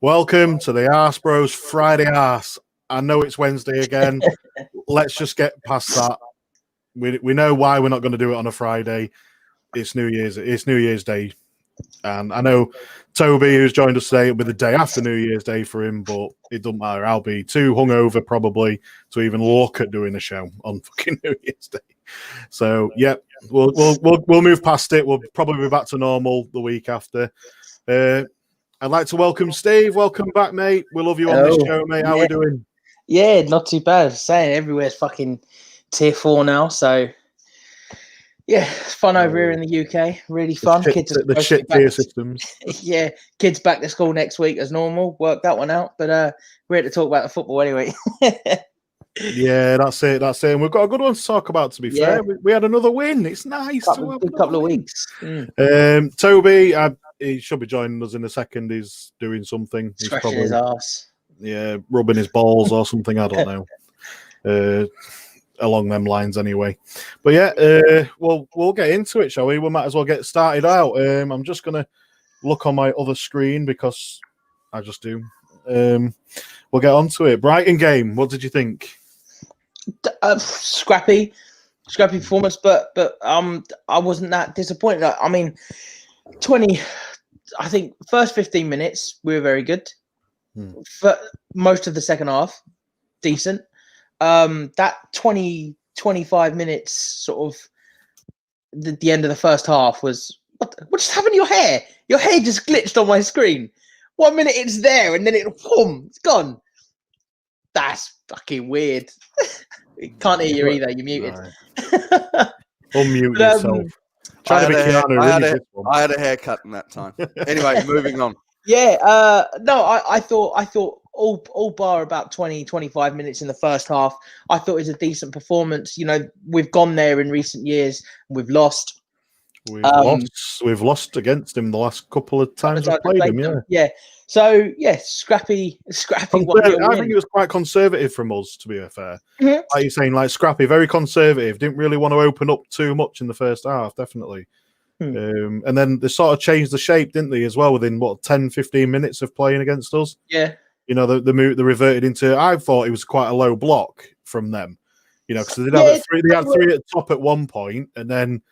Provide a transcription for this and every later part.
Welcome to the ArseBros Friday Arse. I know it's Wednesday again. Let's just get past that. We know why we're not going to do it on a Friday. It's New Year's Day. And I know Toby, who's joined us today, it'll be the day after New Year's Day for him, but it doesn't matter. I'll be too hungover probably to even look at doing a show on fucking New Year's Day. So yeah, we'll move past it. We'll probably be back to normal the week after. I'd like to welcome Steve. Welcome back, mate. We love you on this show, mate. How are we doing? Yeah, not too bad. Saying everywhere's fucking tier 4 now, so yeah, it's fun over here in the UK. Really fun. The shit tier systems. Yeah, kids back to school next week as normal. Worked that one out, but we're here to talk about the football anyway. Yeah, that's it. And we've got a good one to talk about, to be fair. We had another win. It's nice. A couple of weeks. Toby, he should be joining us in a second. He's doing something. He's scratching his arse. Yeah, rubbing his balls or something. I don't know. Along them lines anyway. But yeah, we'll get into it, shall we? We might as well get started out. I'm just going to look on my other screen because I just do. We'll get on to it. Brighton game. What did you think? Scrappy performance, but I wasn't that disappointed. I mean, I think first 15 minutes we were very good. For most of the second half, decent. That 25 minutes, sort of the end of the first half was what just happened to your hair? Your hair just glitched on my screen. 1 minute it's there and then it's gone. That's fucking weird. Can't hear you either. You're muted. Right. Unmute yourself. I had a haircut in that time. Anyway, moving on. Yeah. No, I thought all bar about 20-25 minutes in the first half. I thought it was a decent performance. You know, we've gone there in recent years. We've lost. We've lost against him the last couple of times we've played him. Yeah. So yeah, scrappy. I think it was quite conservative from us, to be fair. Mm-hmm. Like you're saying, like scrappy, very conservative. Didn't really want to open up too much in the first half, definitely. And then they sort of changed the shape, didn't they, as well, within 10-15 minutes of playing against us? Yeah. You know, they reverted into. I thought it was quite a low block from them. You know, because they had three at the top at one point, and then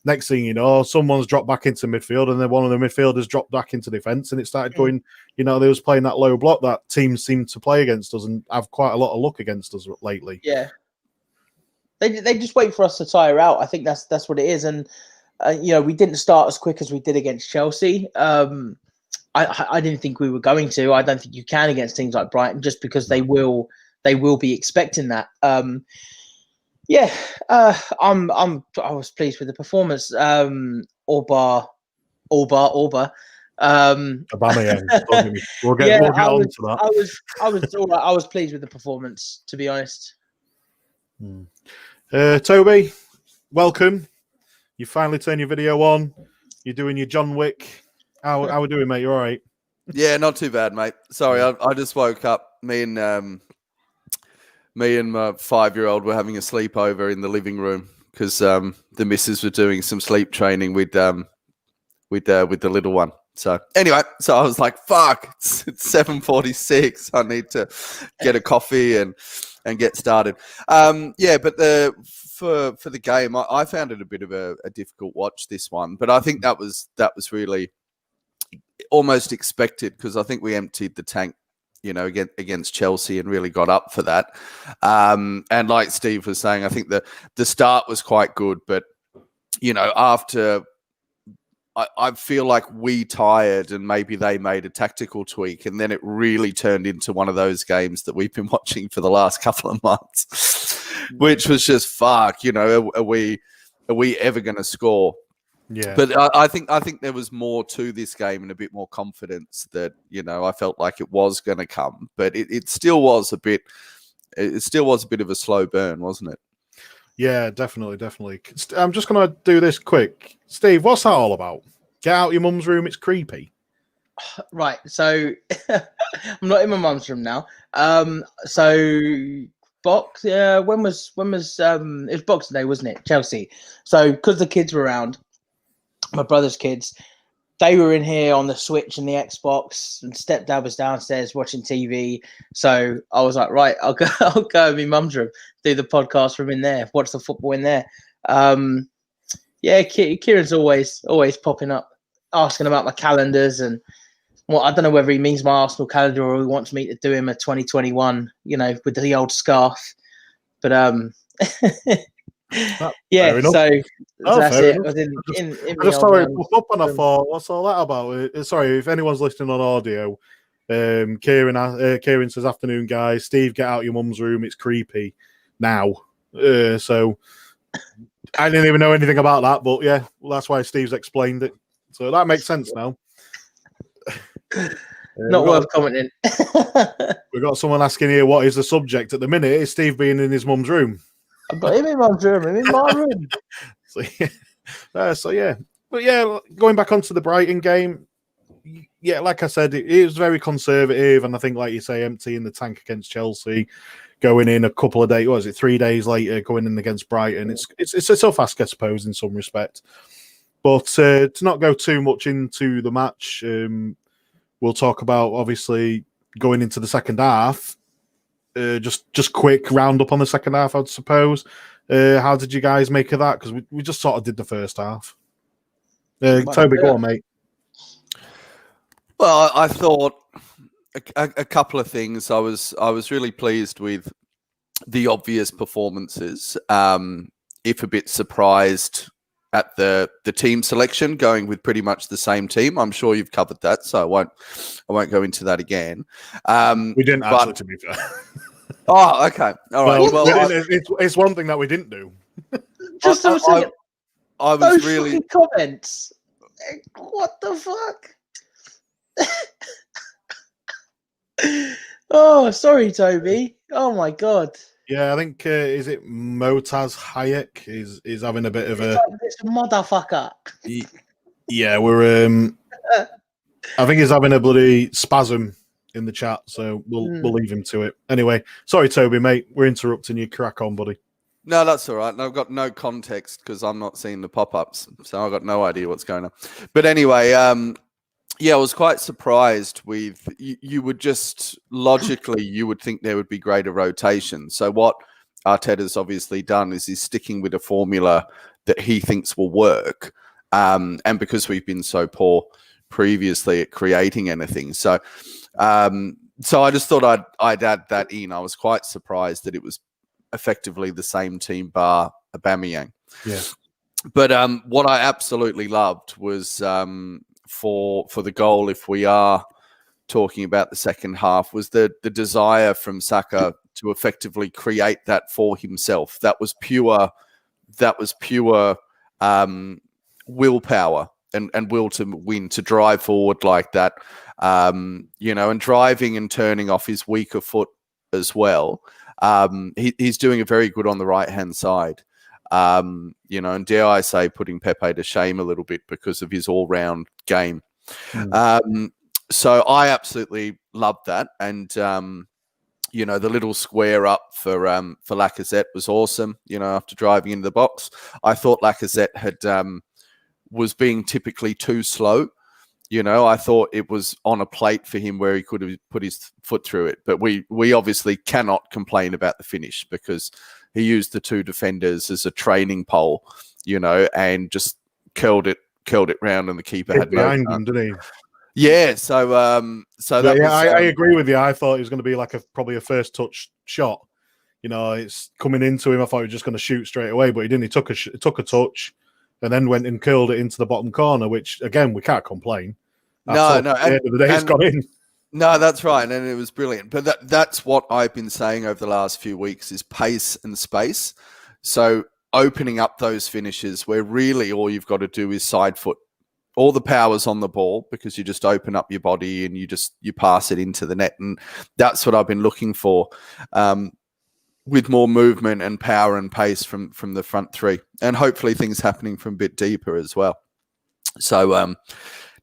next thing you know, someone's dropped back into midfield, and then one of the midfielders dropped back into defence, and it started going. You know, they was playing that low block that teams seem to play against us and have quite a lot of luck against us lately. Yeah. They just wait for us to tire out. I think that's what it is, and you know, we didn't start as quick as we did against Chelsea. I didn't think we were going to. I don't think you can against teams like Brighton, just because they will be expecting that. I was pleased with the performance. All bar. Aubameyang. We'll get on to that. I was pleased with the performance, to be honest. Toby, welcome. You finally turned your video on. You're doing your John Wick. How we doing, mate? You all right? Yeah, not too bad, mate. Sorry, I just woke up. Me and my 5-year-old were having a sleepover in the living room because the missus were doing some sleep training with the little one. So anyway, I was like, "Fuck! It's 7:46. I need to get a coffee and get started." But for the game, I found it a bit of a difficult watch, this one. But I think that was really almost expected, because I think we emptied the tank, you know, against Chelsea and really got up for that. And like Steve was saying, I think the start was quite good, but you know, after I feel like we tired and maybe they made a tactical tweak, and then it really turned into one of those games that we've been watching for the last couple of months, which was just fuck. You know, are we ever going to score? Yeah. But I think there was more to this game and a bit more confidence that, you know, I felt like it was going to come, but it still was a bit of a slow burn, wasn't it? Yeah, definitely. I'm just going to do this quick. Steve, what's that all about? Get out your mum's room. It's creepy. Right. So I'm not in my mum's room now. So Box. When was it was Boxing Day, wasn't it? Chelsea. So because the kids were around, my brother's kids, they were in here on the Switch and the Xbox, and stepdad was downstairs watching TV. So I was like, right, I'll go in my mum's room, do the podcast from in there, watch the football in there. Yeah, Kieran's always popping up, asking about my calendars and well, I don't know whether he means my Arsenal calendar or he wants me to do him a 2021, with the old scarf. But yeah, so that's it. I just saw it pop up and I thought, what's all that about? Sorry, if anyone's listening on audio, Kieran says, afternoon, guys. Steve, get out your mum's room. It's creepy now. So I didn't even know anything about that, but yeah, well, that's why Steve's explained it. So that makes sense now. Not worth commenting. We've got someone asking here, what is the subject at the minute? Is Steve being in his mum's room? I've got him in my room. I'm in my room. So yeah. But yeah, going back onto the Brighton game, yeah, like I said, it was very conservative, and I think, like you say, emptying the tank against Chelsea, going in a couple of days, 3 days later, going in against Brighton. It's a tough ask, I suppose, in some respect. But to not go too much into the match, we'll talk about, obviously, going into the second half. Just quick roundup on the second half, I'd suppose. How did you guys make of that? Because we just sort of did the first half. Toby, go on, mate. Well, I thought a couple of things. I was really pleased with the obvious performances. If a bit surprised at the team selection, going with pretty much the same team. I'm sure you've covered that, so I won't go into that again. We didn't actually, to be fair. Oh, okay, all right. Well, it's one thing that we didn't do. Just a second. I was Those really fucking comments. What the fuck? Oh, sorry, Toby. Oh my god. Yeah, I think is it Motaz Hayek is having a bit of a this motherfucker. Yeah, we're I think he's having a bloody spasm in the chat, so we'll leave him to it. Anyway, sorry, Toby, mate, we're interrupting you. Crack on, buddy. No, that's all right. I've got no context because I'm not seeing the pop-ups, so I've got no idea what's going on. But anyway, yeah, I was quite surprised with you would just logically you would think there would be greater rotation. So what Arteta's obviously done is he's sticking with a formula that he thinks will work. And because we've been so poor previously at creating anything. So I just thought I'd add that in. I was quite surprised that it was effectively the same team bar Aubameyang. Yeah. But what I absolutely loved was for the goal, if we are talking about the second half, was the desire from Saka to effectively create that for himself. That was pure willpower and will to win, to drive forward like that, and driving and turning off his weaker foot as well. He's doing a very good on the right-hand side. And dare I say, putting Pepe to shame a little bit because of his all-round game. So I absolutely loved that. And, the little square up for Lacazette was awesome, after driving into the box. I thought Lacazette was being typically too slow. I thought it was on a plate for him where he could have put his foot through it. But we obviously cannot complain about the finish because he used the two defenders as a training pole, and just curled it round, and the keeper had behind him, didn't he? Yeah. So I agree with you. I thought it was going to be like probably a first touch shot. It's coming into him. I thought he was just going to shoot straight away, but he didn't. He took a touch, and then went and curled it into the bottom corner, which again we can't complain. At the end of the day, it's got in. No, that's right, and it was brilliant. But that's what I've been saying over the last few weeks is pace and space. So opening up those finishes where really all you've got to do is side foot. All the power's on the ball because you just open up your body and you pass it into the net. And that's what I've been looking for, with more movement and power and pace from the front three, and hopefully things happening from a bit deeper as well. So,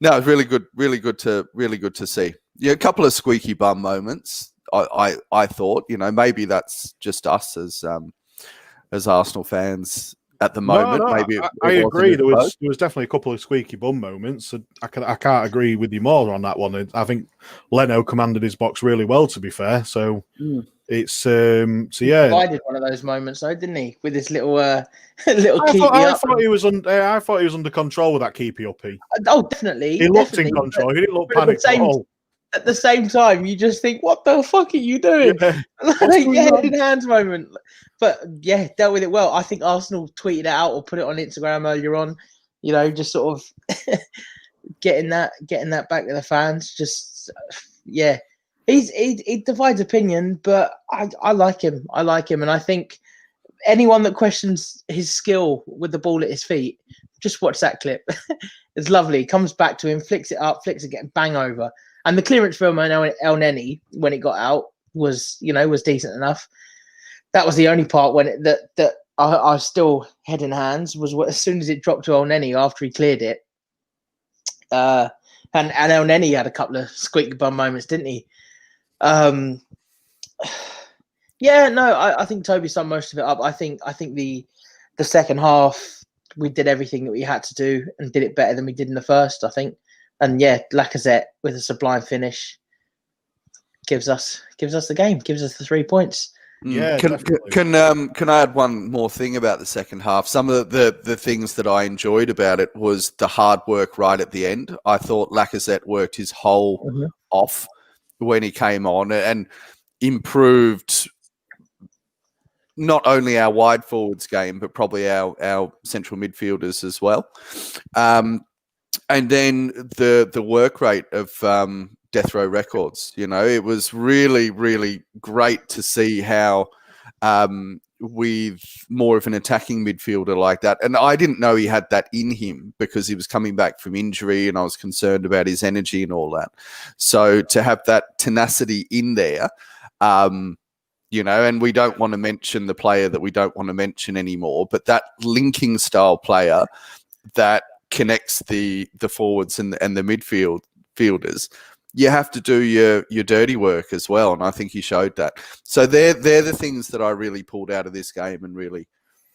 no, it's really good to see. Yeah, a couple of squeaky bum moments. I thought, maybe that's just us as Arsenal fans at the moment. No, Maybe I agree. wasn't There as was definitely a couple of squeaky bum moments. So I can't agree with you more on that one. I think Leno commanded his box really well, to be fair. So it's so He yeah. provided one of those moments, though, didn't he? With his little little I keepy up. thought he was I thought he was under control with that keepy uppy. Oh, definitely. He looked in definitely, control. He didn't look but panicked at all. at the same time, you just think, "What the fuck are you doing?" Yeah. Like, head in hands moment. But yeah, dealt with it well. I think Arsenal tweeted it out or put it on Instagram earlier on. You know, just sort of getting that back to the fans. Just yeah, he divides opinion, but I like him. I like him, and I think anyone that questions his skill with the ball at his feet, just watch that clip. It's lovely. He comes back to him, flicks it up, flicks it, getting bang over. And the clearance from El Neni when it got out was decent enough. That was the only part when that I was still head in hands was as soon as it dropped to El Neni after he cleared it. And El Neni had a couple of squeak bum moments, didn't he? Yeah, no, I think Toby summed most of it up. I think the second half we did everything that we had to do and did it better than we did in the first, I think. And yeah, Lacazette with a sublime finish gives us the game, gives us the 3 points. Yeah, can I add one more thing about the second half? Some of the things that I enjoyed about it was the hard work right at the end. I thought Lacazette worked his whole off when he came on and improved not only our wide forwards game, but probably our central midfielders as well. And then the work rate of Death Row Records, it was really, really great to see how with more of an attacking midfielder like that. And I didn't know he had that in him because he was coming back from injury and I was concerned about his energy and all that. So to have that tenacity in there, and we don't want to mention the player that we don't want to mention anymore, but that linking style player that connects the forwards and the midfielders, you have to do your dirty work as well, and I think he showed that. So they're the things that I really pulled out of this game and really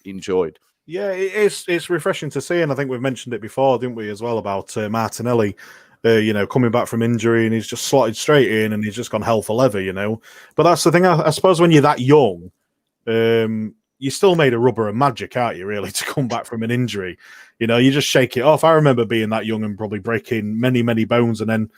enjoyed. Yeah, it's refreshing to see, and I think we've mentioned it before, didn't we, as well, about Martinelli, coming back from injury, and he's just slotted straight in, and he's just gone hell for leather, But that's the thing, I suppose when you're that young, you still made a rubber of magic, aren't you, really, to come back from an injury? You just shake it off. I remember being that young and probably breaking many, many bones, and then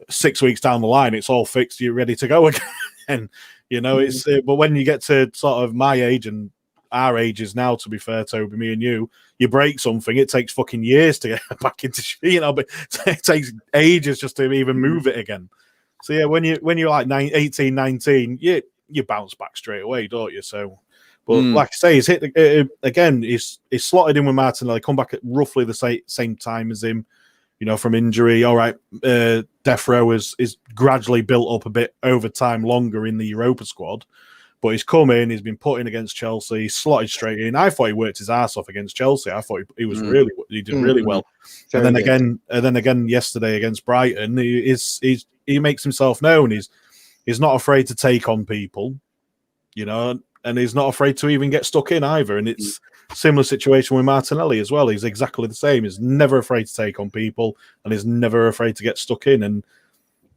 6 weeks down the line, it's all fixed. You're ready to go again. It's but when you get to sort of my age and our ages now, to be fair, Toby, me and you break something, it takes fucking years to get back into, but it takes ages just to even move it again. So yeah, when you're like 18, 19, you bounce back straight away, don't you? So, but like I say, he's hit again. He's slotted in with Martinelli, come back at roughly the same time as him. From injury. All right, Death Row is gradually built up a bit over time, longer in the Europa squad. But he's come in, he's been put in against Chelsea, slotted straight in. I thought he worked his ass off against Chelsea. I thought he was he did really well. And then again yesterday against Brighton, he makes himself known. He's not afraid to take on people, and he's not afraid to even get stuck in either. And it's similar situation with Martinelli as well. He's exactly the same. He's never afraid to take on people, and he's never afraid to get stuck in. And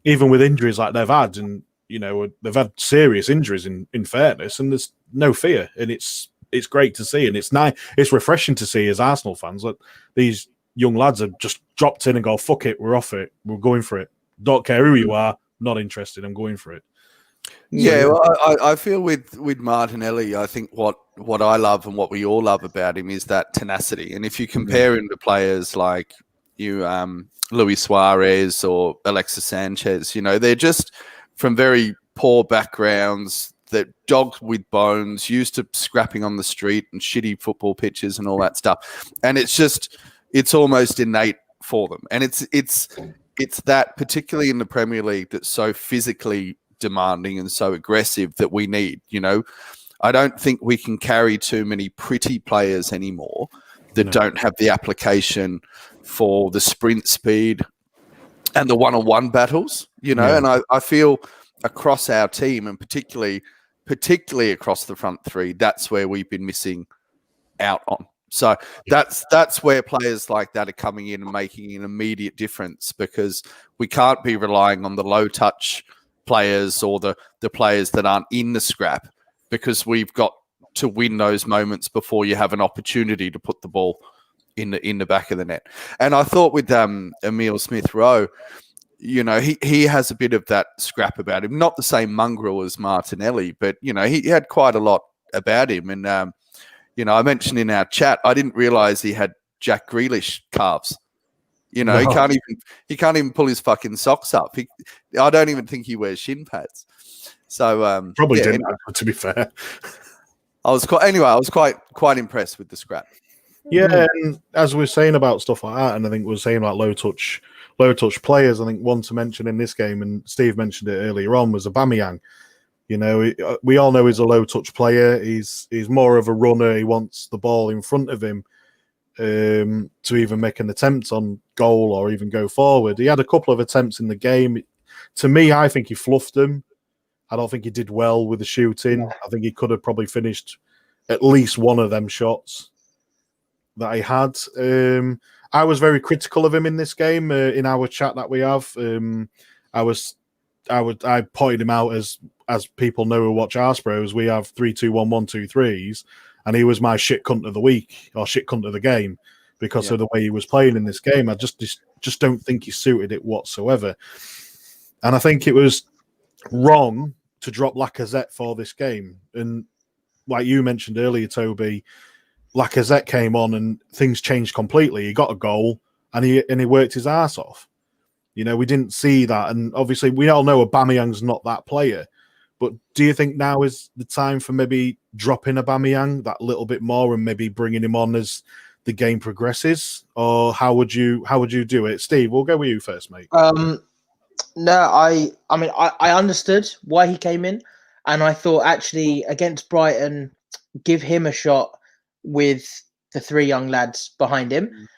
even with injuries like they've had, and they've had serious injuries in fairness, and there's no fear. And it's great to see, and it's nice. It's refreshing to see as Arsenal fans that these young lads have just dropped in and go, "Fuck it, we're off it. We're going for it. Don't care who you are. Not interested. I'm going for it." Yeah, well, I feel with Martinelli, I think what I love and what we all love about him is that tenacity. And if you compare him to players like Luis Suarez or Alexis Sanchez, they're just from very poor backgrounds, that dogged with bones, used to scrapping on the street and shitty football pitches and all that stuff. And it's almost innate for them. And it's that, particularly in the Premier League, that's so physically demanding and so aggressive that we need. I don't think we can carry too many pretty players anymore that don't have the application for the sprint speed and the one-on-one battles, and I feel across our team, and particularly across the front three, that's where we've been missing out on. So that's where players like that are coming in and making an immediate difference, because we can't be relying on the low touch players or the players that aren't in the scrap, because we've got to win those moments before you have an opportunity to put the ball in the back of the net. And I thought with Emile Smith-Rowe, he has a bit of that scrap about him. Not the same mongrel as Martinelli, but, he had quite a lot about him. And, I mentioned in our chat, I didn't realize he had Jack Grealish calves. No. he can't even pull his fucking socks up. I don't even think he wears shin pads. So probably didn't, to be fair. I was quite impressed with the scrap. Yeah, and as we were saying about stuff like that, and I think we were saying about low touch players, I think one to mention in this game, and Steve mentioned it earlier on, was Aubameyang. We all know he's a low touch player. He's more of a runner. He wants the ball in front of him to even make an attempt on goal or even go forward. He had a couple of attempts in the game. To me, I think he fluffed them. I don't think he did well with the shooting. I think he could have probably finished at least one of them shots that he had. I was very critical of him in this game in our chat that we have. I pointed him out as people know who watch ArseBros. We have 3-2-1-1-2-3s, and he was my shit cunt of the week or shit cunt of the game because of the way he was playing in this game. I just don't think he suited it whatsoever, and I think it was wrong to drop Lacazette for this game. And like you mentioned earlier, Toby, Lacazette came on and things changed completely. He got a goal and he worked his ass off. We didn't see that. And obviously we all know Aubameyang's not that player. But do you think now is the time for maybe dropping Aubameyang that little bit more and maybe bringing him on as the game progresses? Or how would you do it? Steve, we'll go with you first, mate. No, I mean, I understood why he came in, and I thought actually against Brighton, give him a shot with the three young lads behind him,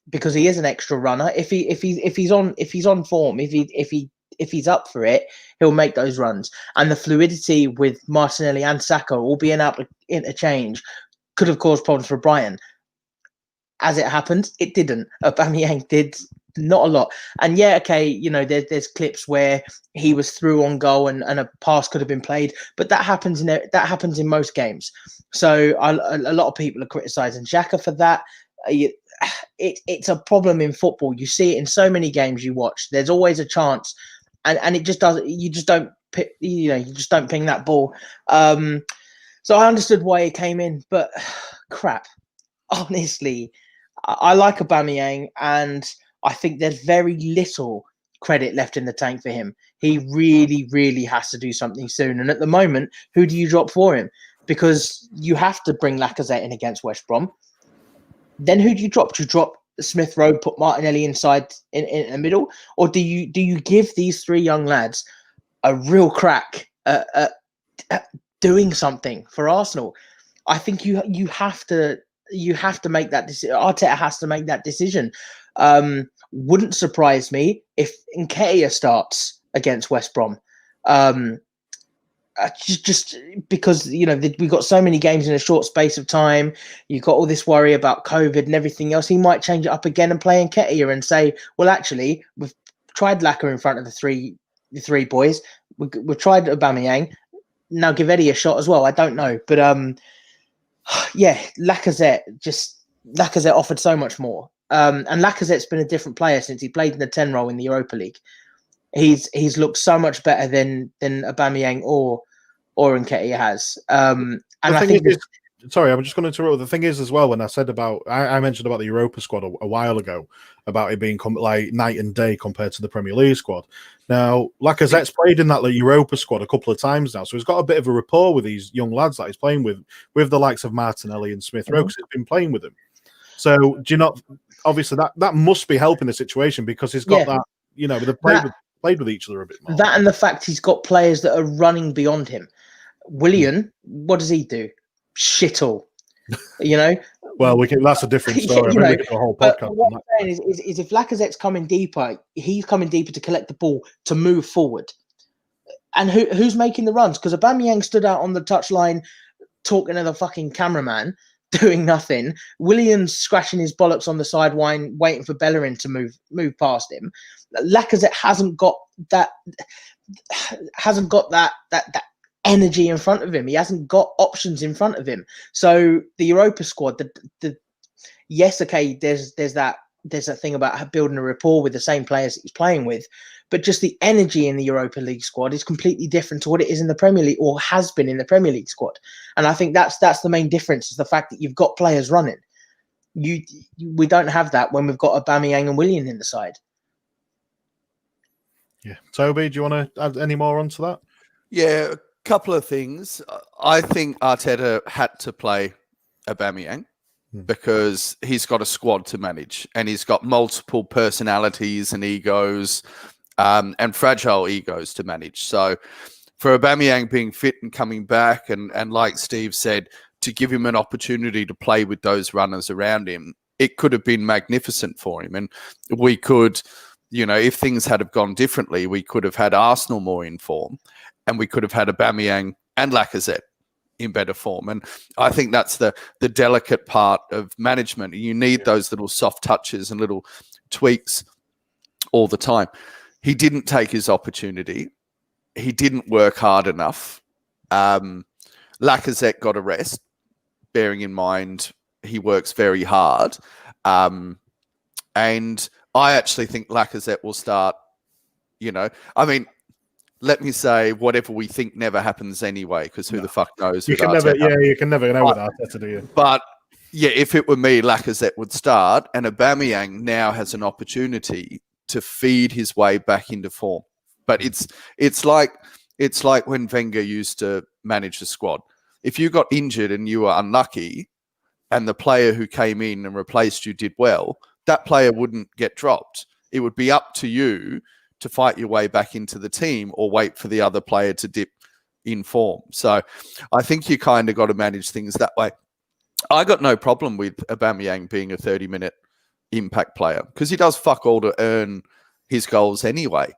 because he is an extra runner. If he's on form, if he's up for it, he'll make those runs. And the fluidity with Martinelli and Saka all being able to interchange could have caused problems for Brighton. As it happened, it didn't. Aubameyang did not a lot. And there's clips where he was through on goal and a pass could have been played, but that happens in most games. So a lot of people are criticizing Xhaka for that. It's a problem in football. You see it in so many games you watch. There's always a chance, and it just doesn't. You just don't ping that ball. So I understood why he came in, but crap. Honestly, I like Aubameyang, and I think there's very little credit left in the tank for him. He really, really has to do something soon. And at the moment, who do you drop for him? Because you have to bring Lacazette in against West Brom. Then who do you drop? Do you drop Smith-Rowe, put Martinelli inside in the middle? Or do you give these three young lads a real crack at doing something for Arsenal? I think you have to make that decision. Arteta has to make that decision. Wouldn't surprise me if Nketiah starts against West Brom. Just because we got so many games in a short space of time. You got all this worry about COVID and everything else. He might change it up again and play Nketiah and say, well, actually, we've tried Laka in front of the three boys. We've tried Aubameyang. Now give Eddie a shot as well. I don't know, but Lacazette offered so much more. And Lacazette's been a different player since he played in the 10 role in the Europa League. He's looked so much better than Aubameyang or Nketiah has. And I think sorry, I'm just going to interrupt. The thing is, as well, when I said I mentioned about the Europa squad a while ago, about it being like night and day compared to the Premier League squad. Now, Lacazette's played in that Europa squad a couple of times now, so he's got a bit of a rapport with these young lads that he's playing with the likes of Martinelli and Smith-Rowe, because he's been playing with them. So, do you not? Obviously, that must be helping the situation, because he's got that. They've played with each other a bit more. That and the fact he's got players that are running beyond him. Willian, what does he do? Shit all. Well, that's a different story. We could do a whole podcast. What I'm saying is if Lacazette's coming deeper, he's coming deeper to collect the ball, to move forward. And who's making the runs? Because Aubameyang stood out on the touchline talking to the fucking cameraman doing nothing. Williams scratching his bollocks on the sideline, waiting for Bellerin to move past him. Lacazette hasn't got that energy in front of him. He hasn't got options in front of him. So the Europa squad, yes, okay, there's that thing about building a rapport with the same players that he's playing with, but just the energy in the Europa League squad is completely different to what it is in the Premier League, or has been in the Premier League squad. And I think that's the main difference, is the fact that you've got players running. We don't have that when we've got Aubameyang and Willian in the side. Yeah. Toby, do you want to add any more onto that? Yeah, a couple of things. I think Arteta had to play Aubameyang because he's got a squad to manage, and he's got multiple personalities and egos and fragile egos to manage. So for Aubameyang being fit and coming back, and like Steve said, to give him an opportunity to play with those runners around him, it could have been magnificent for him. And we could, if things had have gone differently, we could have had Arsenal more in form, and we could have had Aubameyang and Lacazette in better form. And I think that's the delicate part of management. You need those little soft touches and little tweaks all the time. He didn't take his opportunity. He didn't work hard enough. Lacazette got a rest, bearing in mind he works very hard. And I actually think Lacazette will start, let me say whatever we think never happens anyway, because who the fuck knows? You can never know with Arteta, do you? But yeah, if it were me, Lacazette would start, and Aubameyang now has an opportunity to feed his way back into form. But it's like when Wenger used to manage the squad. If you got injured and you were unlucky, and the player who came in and replaced you did well, that player wouldn't get dropped. It would be up to you to fight your way back into the team, or wait for the other player to dip in form. So I think you kind of got to manage things that way. I got no problem with Aubameyang being a 30-minute impact player, because he does fuck all to earn his goals anyway.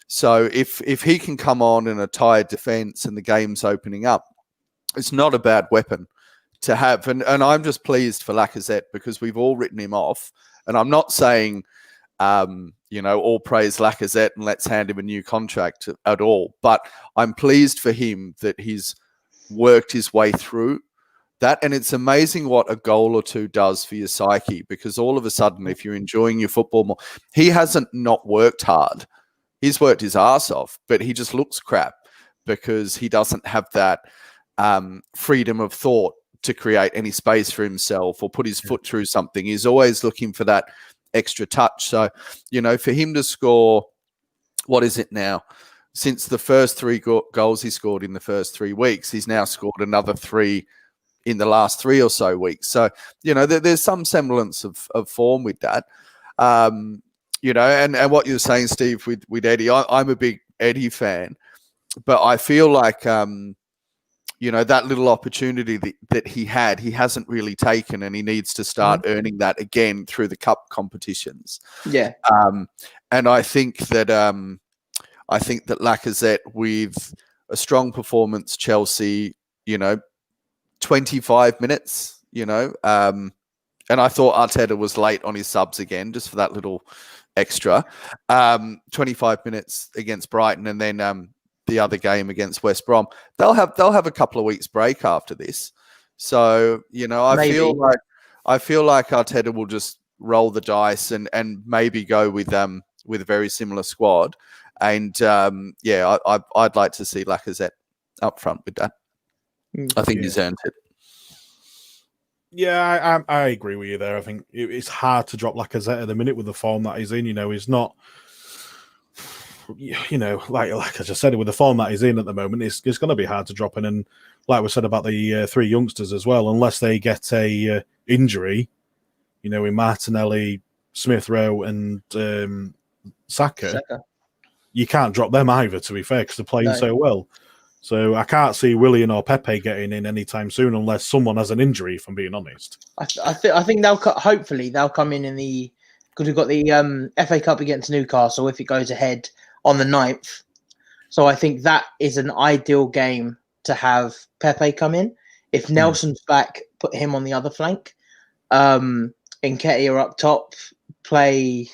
So if he can come on in a tired defence and the game's opening up, it's not a bad weapon to have. And I'm just pleased for Lacazette, because we've all written him off. And I'm not saying, all praise Lacazette and let's hand him a new contract at all. But I'm pleased for him that he's worked his way through that. And it's amazing what a goal or two does for your psyche, because all of a sudden, if you're enjoying your football more, he hasn't not worked hard. He's worked his arse off, but he just looks crap because he doesn't have that freedom of thought to create any space for himself or put his foot through something. He's always looking for that extra touch. So, for him to score, what is it now? Since the first three goals he scored in the first 3 weeks, he's now scored another 3 in the last 3 or so weeks. So, there's some semblance of form with that. And what you're saying, Steve, with Eddie, I'm a big Eddie fan, but I feel like, that little opportunity that he hasn't really taken, and he needs to start earning that again through the cup competitions. Yeah. And I think that Lacazette, with a strong performance, Chelsea, 25 minutes, and I thought Arteta was late on his subs again, just for that little extra. 25 minutes against Brighton, and then the other game against West Brom. They'll have a couple of weeks break after this. So, I feel like Arteta will just roll the dice and maybe go with a very similar squad. And I'd like to see Lacazette up front with that. I think he's earned it. Yeah, I agree with you there. I think it's hard to drop Lacazette at the minute with the form that he's in. He's not, like I just said, with the form that he's in at the moment, it's going to be hard to drop in. And like we said about the 3 youngsters as well, unless they get a injury, in Martinelli, Smith Rowe, and Saka, you can't drop them either, to be fair, because they're playing so well. So I can't see Willian or Pepe getting in anytime soon, unless someone has an injury, if I'm being honest. I think hopefully they'll come in the, because we've got the FA Cup against Newcastle if it goes ahead on the 9th. So I think that is an ideal game to have Pepe come in. If Nelson's back, put him on the other flank. Nketiah up top, play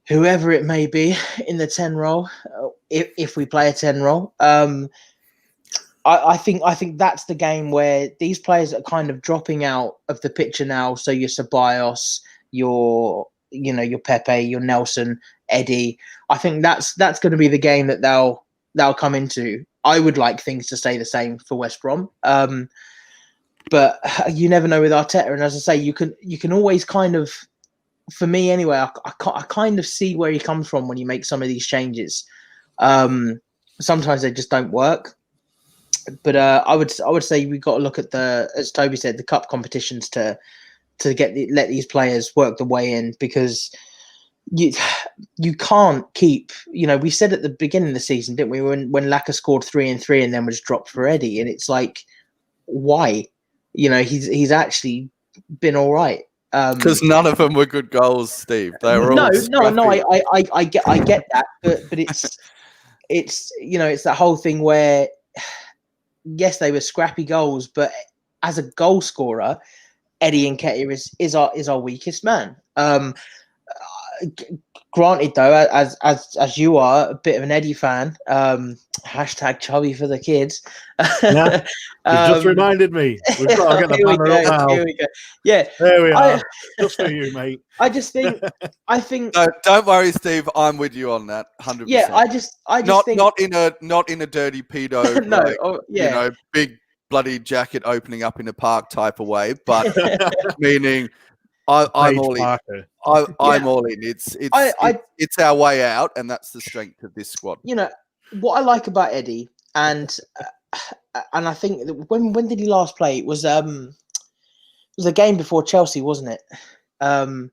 whoever it may be in the 10 role, if we play a 10 role. I think that's the game where these players are kind of dropping out of the picture now. So your Ceballos, your Pepe, your Nelson, Eddie. I think that's going to be the game that they'll come into. I would like things to stay the same for West Brom. But you never know with Arteta. And as I say, you can always kind of, for me anyway, I kind of see where he comes from when you make some of these changes. Sometimes they just don't work. But I would say we've got to look at as Toby said, the cup competitions to let these players work the way in, because you can't keep, we said at the beginning of the season, didn't we, when Laka scored 3 and 3 and then was dropped for Eddie, and it's like, why? He's actually been all right. Because none of them were good goals, Steve. They were all scrappy. I get that, but it's it's that whole thing where yes, they were scrappy goals, but as a goal scorer, Eddie Nketiah is our weakest man. Granted, though, as you are a bit of an Eddie fan, hashtag chubby for the kids. Yeah, you just reminded me. We've got to get the banner up now. Here we go. Yeah, there we are. Just for you, mate. I think. No, don't worry, Steve. I'm with you on that. 100%. Yeah, I just think not in a dirty pedo. No, big bloody jacket opening up in a park type of way, but meaning. I'm all in. I'm all in. It's our way out, and that's the strength of this squad. What I like about Eddie, and I think when did he last play? It was a game before Chelsea, wasn't it? I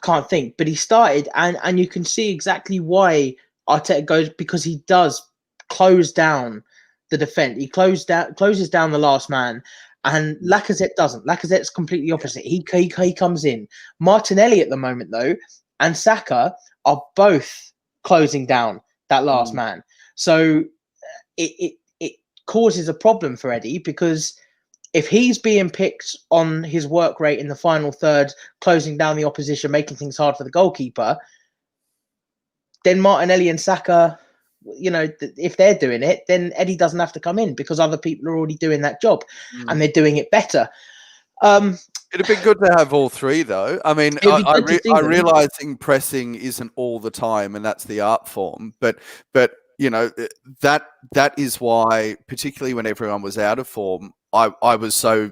can't think, but he started, and you can see exactly why Arteta goes, because he does close down the defense. He closes down the last man. And Lacazette doesn't. Lacazette's completely opposite. He comes in. Martinelli at the moment, though, and Saka are both closing down that last man. So it causes a problem for Eddie, because if he's being picked on his work rate in the final third, closing down the opposition, making things hard for the goalkeeper, then Martinelli and Saka, if they're doing it, then Eddie doesn't have to come in, because other people are already doing that job and they're doing it better. It'd be good to have all three, though. I mean, I realizing pressing isn't all the time, and that's the art form. But that is why, particularly when everyone was out of form, I was so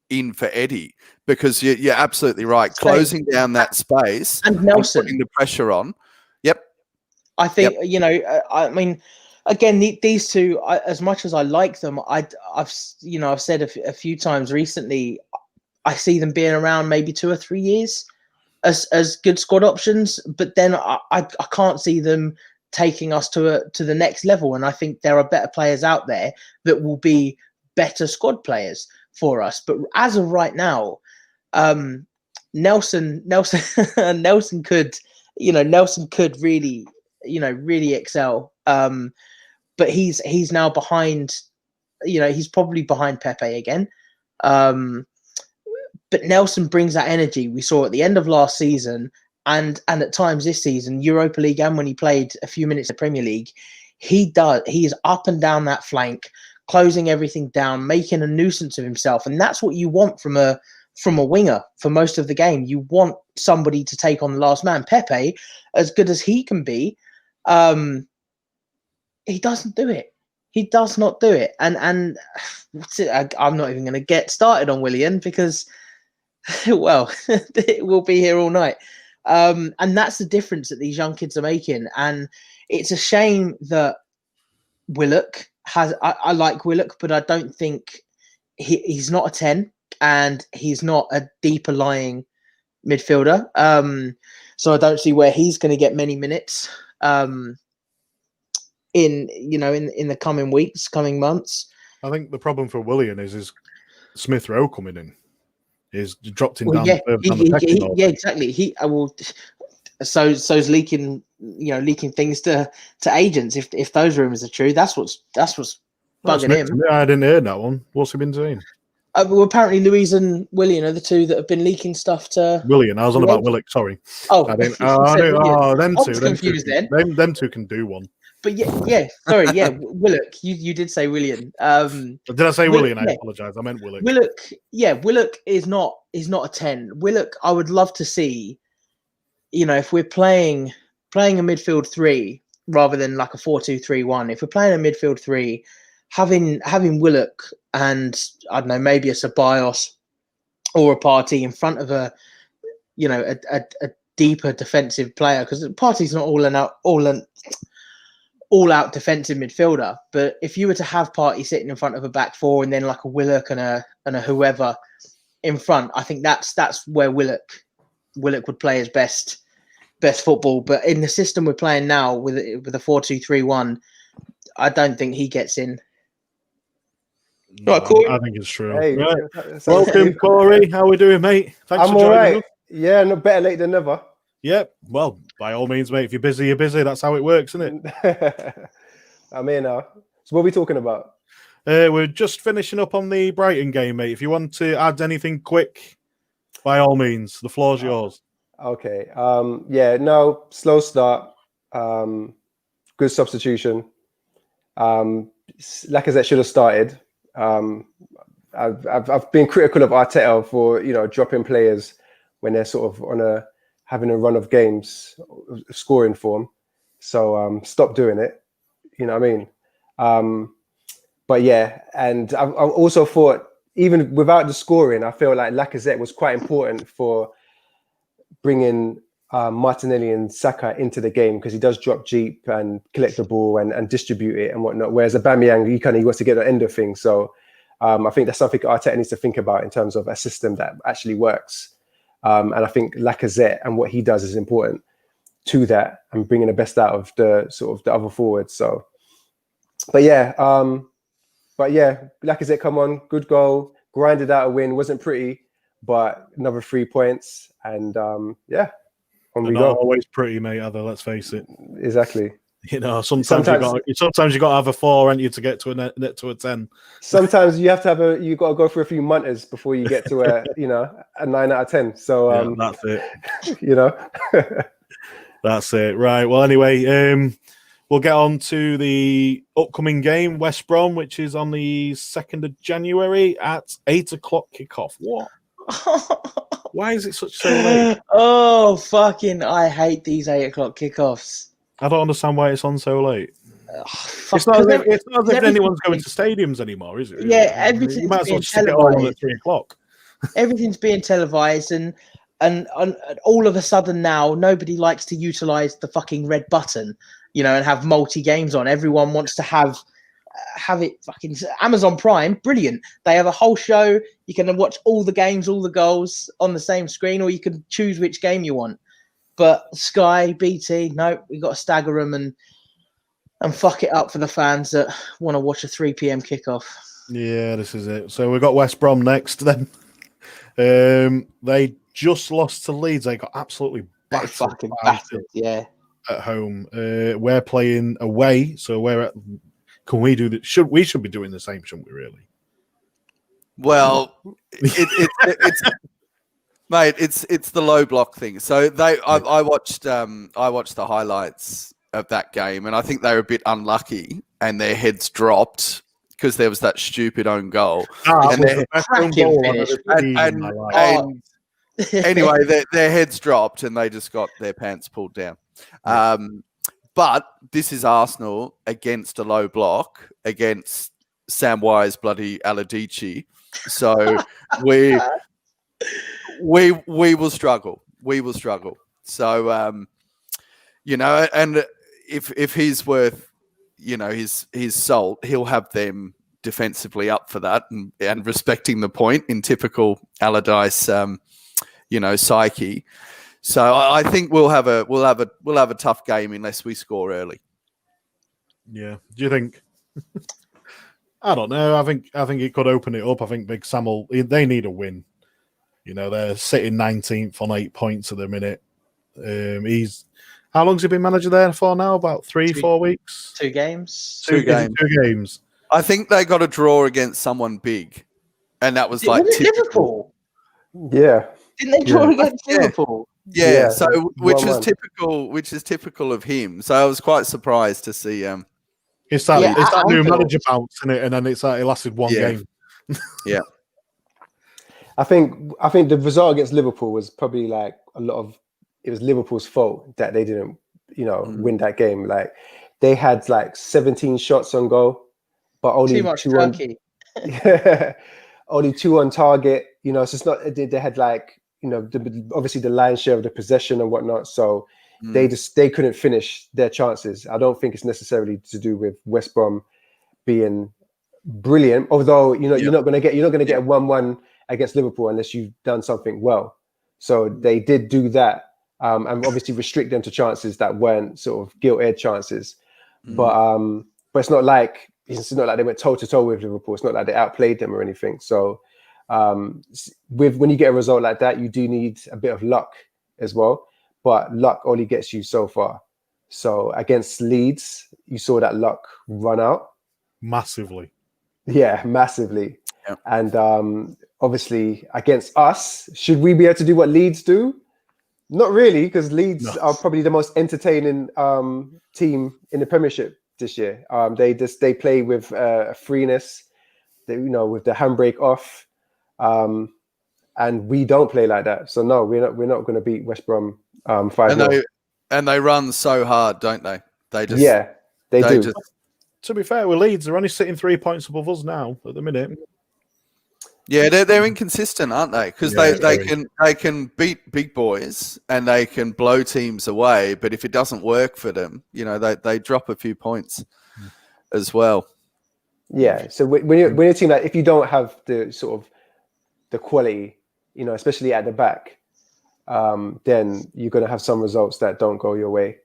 in for Eddie, because you're absolutely right. Closing down that space and Nelson, putting the pressure on. Yep. I think, I mean, again, these two, as much as I like them, I've said a few times recently, I see them being around maybe 2 or 3 years as good squad options, but then I can't see them taking us to the next level. And I think there are better players out there that will be better squad players for us. But as of right now, Nelson could really, really excel. But he's now behind, he's probably behind Pepe again. But Nelson brings that energy we saw at the end of last season and at times this season, Europa League, and when he played a few minutes in the Premier League. He is up and down that flank, closing everything down, making a nuisance of himself. And that's what you want from a winger for most of the game. You want somebody to take on the last man. Pepe, as good as he can be, he doesn't do it. He does not do it. And I'm not even going to get started on Willian, because, well, it will be here all night. And that's the difference that these young kids are making. And it's a shame that Willock has. I like Willock, but I don't think he's not a 10, and he's not a deeper lying midfielder. So I don't see where he's going to get many minutes in the coming weeks, coming months. I think the problem for Willian is Smith Rowe coming in. He's dropped him down. Yeah, exactly. So's leaking things to agents. If those rumors are true, that's what's bugging him. I didn't hear that one. What's he been doing? Well, apparently Louise and William are the two that have been leaking stuff to William. I was on about Willock. Sorry. Oh, I didn't. I was Them confused two. then. Them two can do one. But sorry, Willock. You did say William. Did I say William? I apologize. I meant Willock. Willock is not a 10. Willock, I would love to see, if we're playing a midfield three rather than like a 4-2-3-1. If we're playing a midfield three, having Willock and I don't know, maybe a Ceballos or a Party in front of a deeper defensive player, because Party's not all out defensive midfielder. But if you were to have Party sitting in front of a back four and then like a Willock and a whoever in front, I think that's where Willock would play his best football. But in the system we're playing now with a 4-2-3-1, I don't think he gets in. No, Cory? I think it's true. Hey, right. Welcome, Cory. How are we doing, mate? Thanks for joining us. Yeah, no, better late than never. Yeah, well, by all means, mate. If you're busy, you're busy. That's how it works, isn't it? I'm here now. So what are we talking about? We're just finishing up on the Brighton game, mate. If you want to add anything quick, by all means, the floor's yours. Okay. Slow start. Good substitution. Lacazette should have started. I've been critical of Arteta for dropping players when they're sort of having a run of games, scoring form. So stop doing it. You know what I mean? But yeah, and I also thought even without the scoring, I feel like Lacazette was quite important for bringing Martinelli and Saka into the game, because he does drop deep and collect the ball and distribute it and whatnot. Whereas Aubameyang, he wants to get the end of things. So I think that's something Arteta needs to think about in terms of a system that actually works. And I think Lacazette and what he does is important to that and bringing the best out of the sort of the other forwards. So, but yeah, Lacazette, come on, good goal, grinded out a win. Wasn't pretty, but another 3 points, and on we go. Always pretty, mate. Other, let's face it. Exactly. Sometimes you got to have a 4, aren't you, to get to a 10. Sometimes you have to you got to go through a few munters before you get to a 9 out of 10. So that's it. That's it. Right. Well, anyway, we'll get on to the upcoming game, West Brom, which is on the 2nd of January at 8 o'clock kickoff. What? Why is it so late? Oh, fucking! I hate these 8 o'clock kickoffs. I don't understand why it's on so late. It's not as if anyone's going to stadiums anymore, is it? Really? Yeah, everything's you might as well being stick it all on at 3 o'clock. Everything's being televised, and all of a sudden now nobody likes to utilize the fucking red button, and have multi games on. Everyone wants to have it fucking Amazon Prime. Brilliant. They have a whole show. You can watch all the games, all the goals on the same screen, or you can choose which game you want. But Sky, BT, no, we got to stagger them and fuck it up for the fans that want to watch a 3 p.m. kickoff. Yeah, this is it. So we've got West Brom next then. They just lost to Leeds. They got absolutely battered. Yeah. At home. We're playing away, so can we do that? We should be doing the same, shouldn't we, really? Well, it's mate, it's the low block thing. So I watched the highlights of that game, and I think they were a bit unlucky, and their heads dropped because there was that stupid own goal. Anyway, their heads dropped, and they just got their pants pulled down. But this is Arsenal against a low block against Samwise bloody Aladici. So we will struggle. We will struggle. So and if he's worth his salt, he'll have them defensively up for that and respecting the point in typical Allardyce psyche. So I think we'll have a tough game unless we score early. Yeah. Do you think? I don't know. I think it could open it up. I think Big Sam they need a win. They're sitting 19th on 8 points at the minute. How long's he been manager there for now? About 3-4 weeks. 2 games. Two games. I think they got a draw against someone big, and that was like Was it typical. Liverpool? Yeah. Didn't they draw against Liverpool? Yeah, Yeah, so which was 1-1. typical of him. So I was quite surprised to see It's that Yeah, it's that at new Anfield. manager bounce in it, and then it's like it lasted one Yeah. game. yeah. I think the result against Liverpool was probably like it was Liverpool's fault that they didn't, win that game. Like they had like 17 shots on goal, but only Too much two on turkey. only 2 on target. So it's not they had like obviously the lion's share of the possession and whatnot. So they couldn't finish their chances. I don't think it's necessarily to do with West Brom being brilliant. Although you're not going to get a 1-1 against Liverpool unless you've done something well. So they did do that, and obviously restrict them to chances that weren't sort of gilt-edged chances. But it's not like they went toe to toe with Liverpool. It's not like they outplayed them or anything. So when you get a result like that, you do need a bit of luck as well. But luck only gets you so far. So against Leeds, you saw that luck run out Massively. Yeah, massively. Yeah. And obviously against us, should we be able to do what Leeds do? Not really, because Leeds are probably the most entertaining team in the Premiership this year. They play with freeness, with the handbrake off, and we don't play like that. So no, we're not going to beat West Brom 5-0. And they run so hard, don't they? They do. To be fair with Leeds, they're only sitting 3 points above us now at the minute. Yeah, they're inconsistent, aren't they? Because they can beat big boys and they can blow teams away, but if it doesn't work for them, they drop a few points as well. Yeah. So when you're a team like, if you don't have the sort of the quality, especially at the back, then you're going to have some results that don't go your way.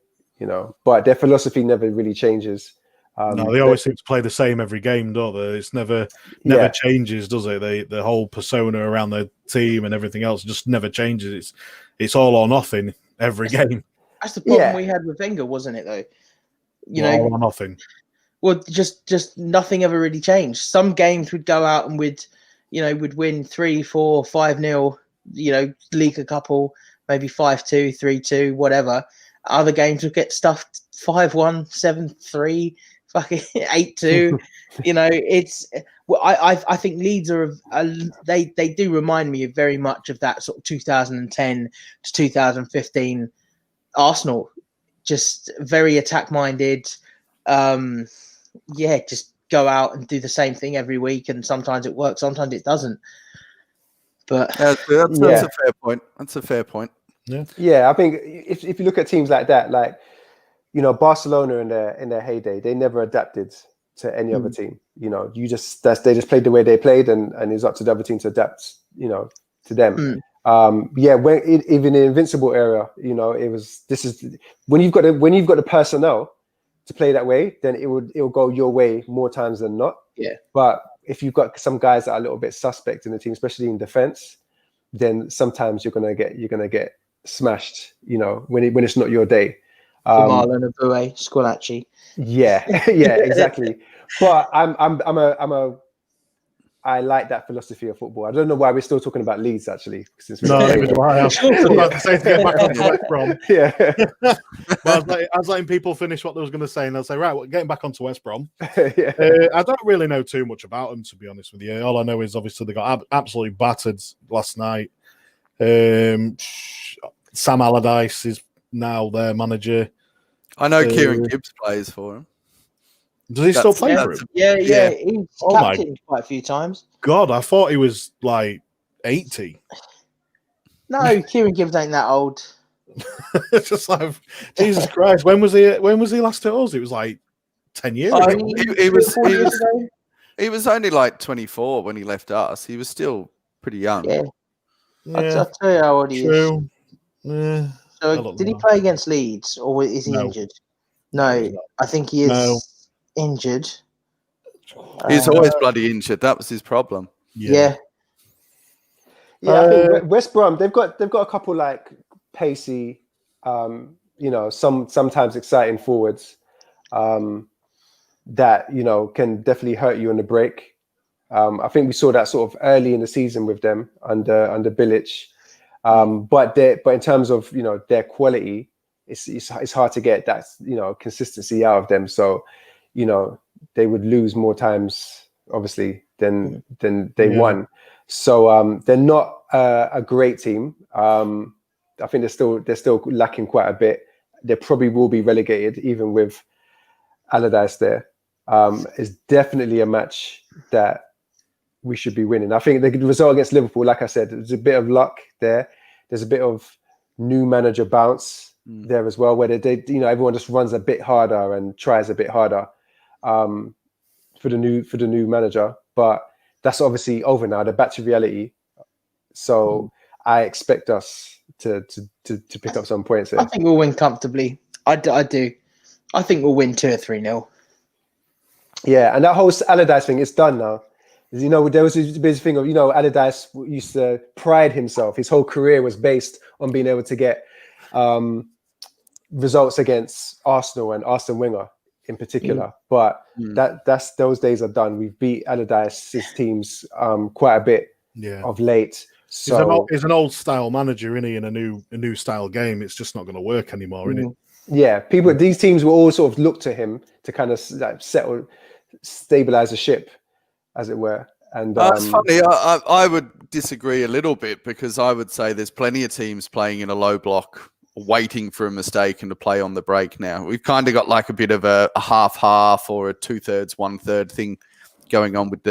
But their philosophy never really changes. No, they always seem to play the same every game, don't they? It's never changes, does it? The whole persona around the team and everything else just never changes. It's all or nothing every game. That's the problem we had with Wenger, wasn't it? Though, all or nothing. Well, just nothing ever really changed. Some games would go out and would win 3-4, 5-0. Leak a couple, maybe 5-2, 3-2, whatever. Other games would get stuffed 5-1, 7-3. Fucking 8-2, I think Leeds are they do remind me very much of that sort of 2010 to 2015 Arsenal, just very attack minded. Just go out and do the same thing every week, and sometimes it works, sometimes it doesn't. But that's a fair point. That's a fair point. Yeah, I think if you look at teams like that, like. Barcelona in their heyday, they never adapted to any other team. They just played the way they played, and it's up to the other team to adapt. To them. Even the Invincible era, when you've got the personnel to play that way, then it will go your way more times than not. Yeah. But if you've got some guys that are a little bit suspect in the team, especially in defense, then sometimes you're gonna get smashed. When it's not your day. Marlon Abue, Squillaci. Yeah, exactly. But I like that philosophy of football. I don't know why we're still talking about Leeds actually. It was why I was about to say to get back on to West Brom. Yeah. I was letting people finish what they was going to say, and I'll say, right, getting back onto West Brom. Yeah. I don't really know too much about them, to be honest with you. All I know is obviously they got absolutely battered last night. Sam Allardyce is now their manager. I know Kieran Gibbs plays for him. Does he still play for him? Yeah. He's captained quite a few times. God, I thought he was like 80. No, Kieran Gibbs ain't that old. It's just like, Jesus Christ, when was he last at us? It was like 10 years ago. He was only like 24 when he left us. He was still pretty young. Yeah. I'll tell you how old he is. Yeah. So did he play against Leeds, or is he injured? No, I think he is injured. He's always bloody injured. That was his problem. Yeah. I think West Brom, they've got a couple like pacey, sometimes exciting forwards. that, you know, can definitely hurt you on the break. I think we saw that sort of early in the season with them under Bilic. But in terms of, you know, their quality, it's hard to get that, you know, consistency out of them. So, you know, they would lose more times, obviously, than they won. So they're not a great team. I think they're still lacking quite a bit. They probably will be relegated, even with Allardyce there. It's definitely a match that we should be winning. I think the result against Liverpool, like I said, there's a bit of luck there. There's a bit of new manager bounce there as well, where they you know, everyone just runs a bit harder and tries a bit harder for the new manager. But that's obviously over now. They're back to reality. So I expect us to pick up some points here. I think we'll win comfortably. I do. I think we'll win 2 or 3-0. Yeah, and that whole Allardyce thing, it's done now. You know, there was this big thing of, you know, Allardyce used to pride himself. His whole career was based on being able to get results against Arsenal and Arsene Wenger in particular. But those days are done. We've beat Allardyce's teams quite a bit of late. So he's an old style manager, isn't he? In a new style game, it's just not going to work anymore, isn't it? Yeah, these teams will all sort of look to him to kind of like stabilize the ship, as it were. And it's funny. I would disagree a little bit, because I would say there's plenty of teams playing in a low block, waiting for a mistake and to play on the break now. We've kind of got like a bit of a half or a 2/3, 1/3 thing going on with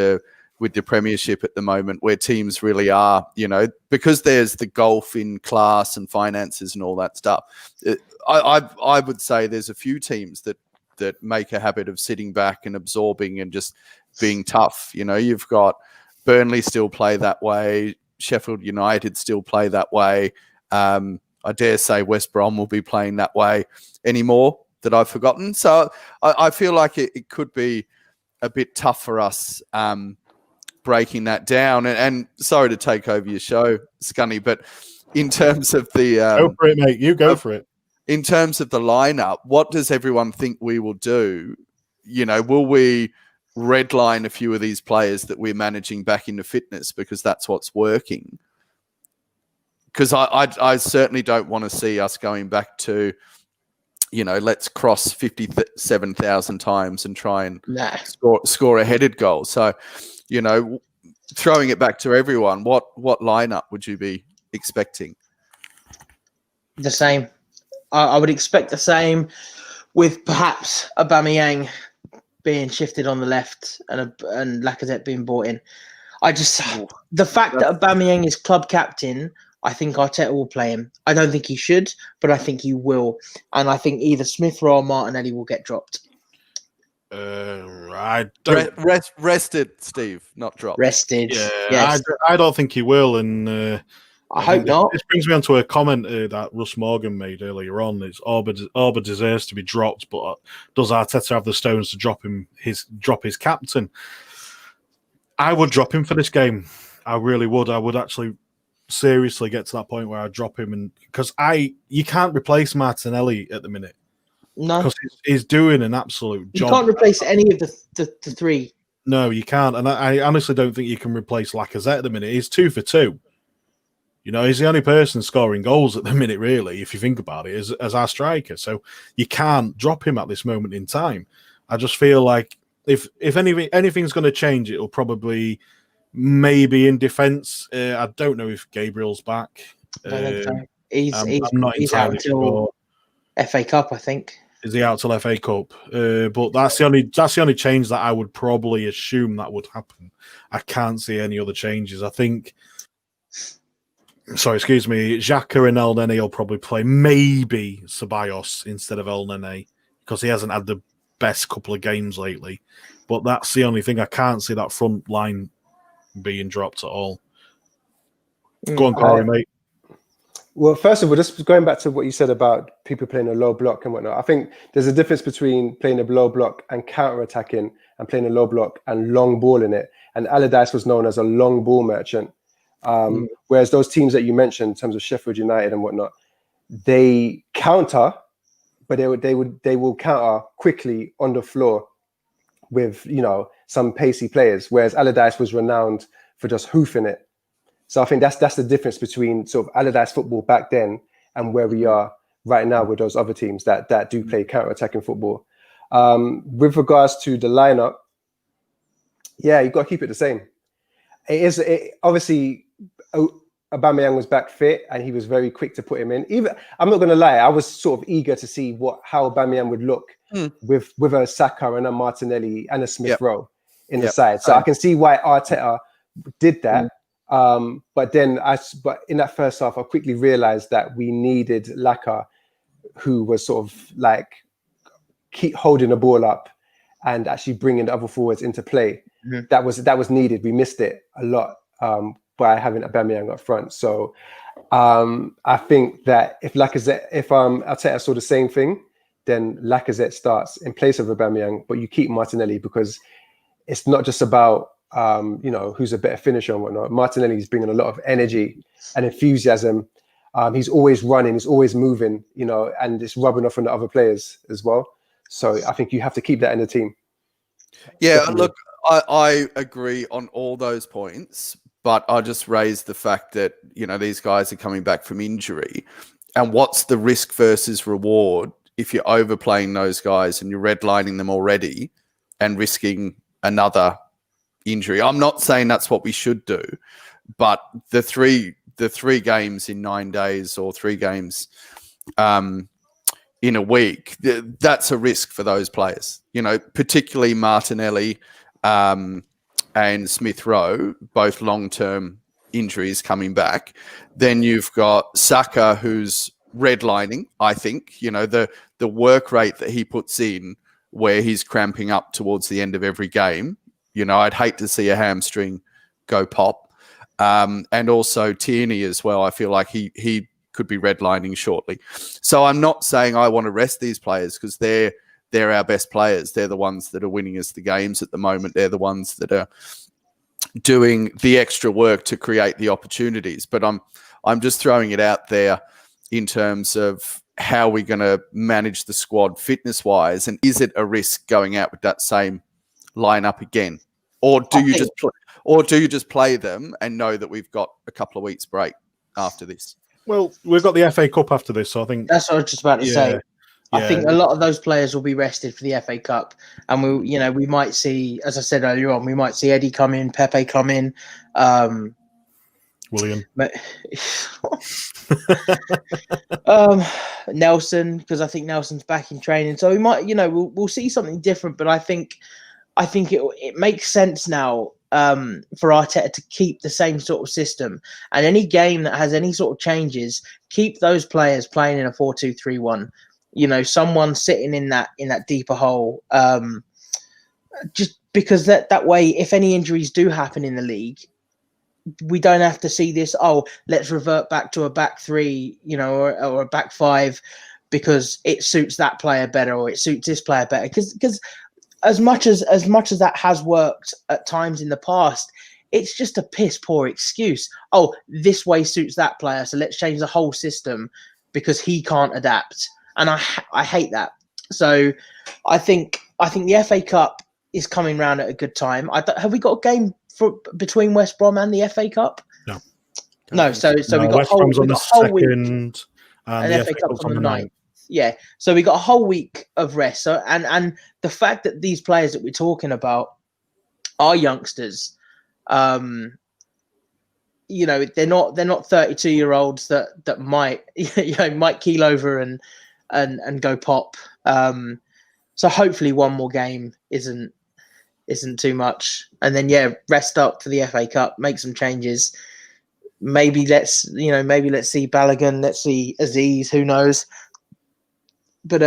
the Premiership at the moment, where teams really are, you know, because there's the gulf in class and finances and all that stuff. I would say there's a few teams that make a habit of sitting back and absorbing and just being tough. You know, you've got Burnley still play that way. Sheffield United still play that way. I dare say West Brom will be playing that way anymore that I've forgotten. So I feel like it could be a bit tough for us breaking that down. And sorry to take over your show, Scunny, but in terms of the... go for it, mate. You go for it. In terms of the lineup, what does everyone think we will do? You know, will we redline a few of these players that we're managing back into fitness because that's what's working? Because I certainly don't want to see us going back to, you know, let's cross 57,000 times and try and score a headed goal. So, you know, throwing it back to everyone, what lineup would you be expecting? The same. I would expect the same, with perhaps Aubameyang being shifted on the left and Lacazette being brought in. The fact that Aubameyang is club captain, I think Arteta will play him. I don't think he should, but I think he will. And I think either Smith Rowe or Martinelli will get dropped. Rested, Steve, not dropped. Rested. Yeah, yes. I don't think he will. And I hope not. This brings me on to a comment that Russ Morgan made earlier on. It's Auba deserves to be dropped, but does Arteta have the stones to drop his captain? I would drop him for this game. I really would. I would actually seriously get to that point where I drop him, and because you can't replace Martinelli at the minute. No, because he's doing an absolute job. You can't replace any of the three. No, you can't, and I honestly don't think you can replace Lacazette at the minute. He's 2 for 2. You know, he's the only person scoring goals at the minute, really, if you think about it, as our striker. So you can't drop him at this moment in time. I just feel like if anything's going to change, it'll probably maybe in defence. I don't know if Gabriel's back. He's out until FA Cup, I think. Is he out till FA Cup? But that's the only change that I would probably assume that would happen. I can't see any other changes. I think. Sorry, excuse me. Xhaka and El Nene will probably play. Maybe Ceballos instead of El Nene because he hasn't had the best couple of games lately. But that's the only thing. I can't see that front line being dropped at all. Go on, Cory, mate. Well, first of all, just going back to what you said about people playing a low block and whatnot, I think there's a difference between playing a low block and counter-attacking and playing a low block and long ball in it. And Allardyce was known as a long ball merchant. Whereas those teams that you mentioned in terms of Sheffield United and whatnot, they counter, but they will counter quickly on the floor. with, you know, some pacey players, whereas Allardyce was renowned for just hoofing it. So I think that's the difference between sort of Allardyce football back then and where we are right now with those other teams that do play counter-attacking football. With regards to the lineup, yeah, you've got to keep it the same. Obviously, Aubameyang was back fit and he was very quick to put him in. Even, I'm not going to lie, I was sort of eager to see how Aubameyang would look with a Saka and a Martinelli and a Smith Rowe in the side. So I can see why Arteta did that. But in that first half, I quickly realized that we needed Laka, who was sort of like keep holding the ball up and actually bringing the other forwards into play. That was needed. We missed it a lot by having Aubameyang up front. So I think that if Arteta saw the same thing, then Lacazette starts in place of Aubameyang, but you keep Martinelli because it's not just about who's a better finisher and whatnot. Martinelli's bringing a lot of energy and enthusiasm. He's always running, he's always moving, and it's rubbing off on the other players as well. So I think you have to keep that in the team. Yeah, Definitely. look, I agree on all those points, but I just raised the fact that, these guys are coming back from injury. And what's the risk versus reward if you're overplaying those guys and you're redlining them already and risking another injury? I'm not saying that's what we should do, but the three games in 9 days or 3 games in a week, that's a risk for those players, particularly Martinelli and Smith Rowe, both long-term injuries coming back. Then you've got Saka, who's redlining, I think, the work rate that he puts in where he's cramping up towards the end of every game. I'd hate to see a hamstring go pop. And also Tierney as well. I feel like he could be redlining shortly. So I'm not saying I want to rest these players because they're our best players. They're the ones that are winning us the games at the moment. They're the ones that are doing the extra work to create the opportunities. But I'm just throwing it out there in terms of how we're going to manage the squad fitness-wise, and is it a risk going out with that same lineup again, or do you just play them and know that we've got a couple of weeks break after this? Well, we've got the FA Cup after this, so I think that's what I was just about to say. I think a lot of those players will be rested for the FA Cup, and we might see, as I said earlier on, we might see Eddie come in, Pepe come in, William, Nelson, because I think Nelson's back in training, so we might, we'll see something different. But I think it makes sense now for Arteta to keep the same sort of system, and any game that has any sort of changes, keep those players playing in a 4-2-3-1. Someone sitting in that deeper hole, just because that way, if any injuries do happen in the league, we don't have to see this. Oh, let's revert back to a back 3, or a back 5, because it suits that player better or it suits this player better. Because as much as that has worked at times in the past, it's just a piss poor excuse. Oh, this way suits that player, so let's change the whole system because he can't adapt. And I hate that. So I think the FA Cup is coming round at a good time. Have we got a game between West Brom and the FA Cup? No. So we got West Brom's on the whole week, and the FA Cup's on the 9th. Yeah, so we got a whole week of rest. So and the fact that these players that we're talking about are youngsters, they're not 32-year-olds that might might keel over and go pop. So hopefully one more game isn't too much, and then rest up for the FA Cup, make some changes. Maybe let's see Balogun, let's see Aziz, who knows. But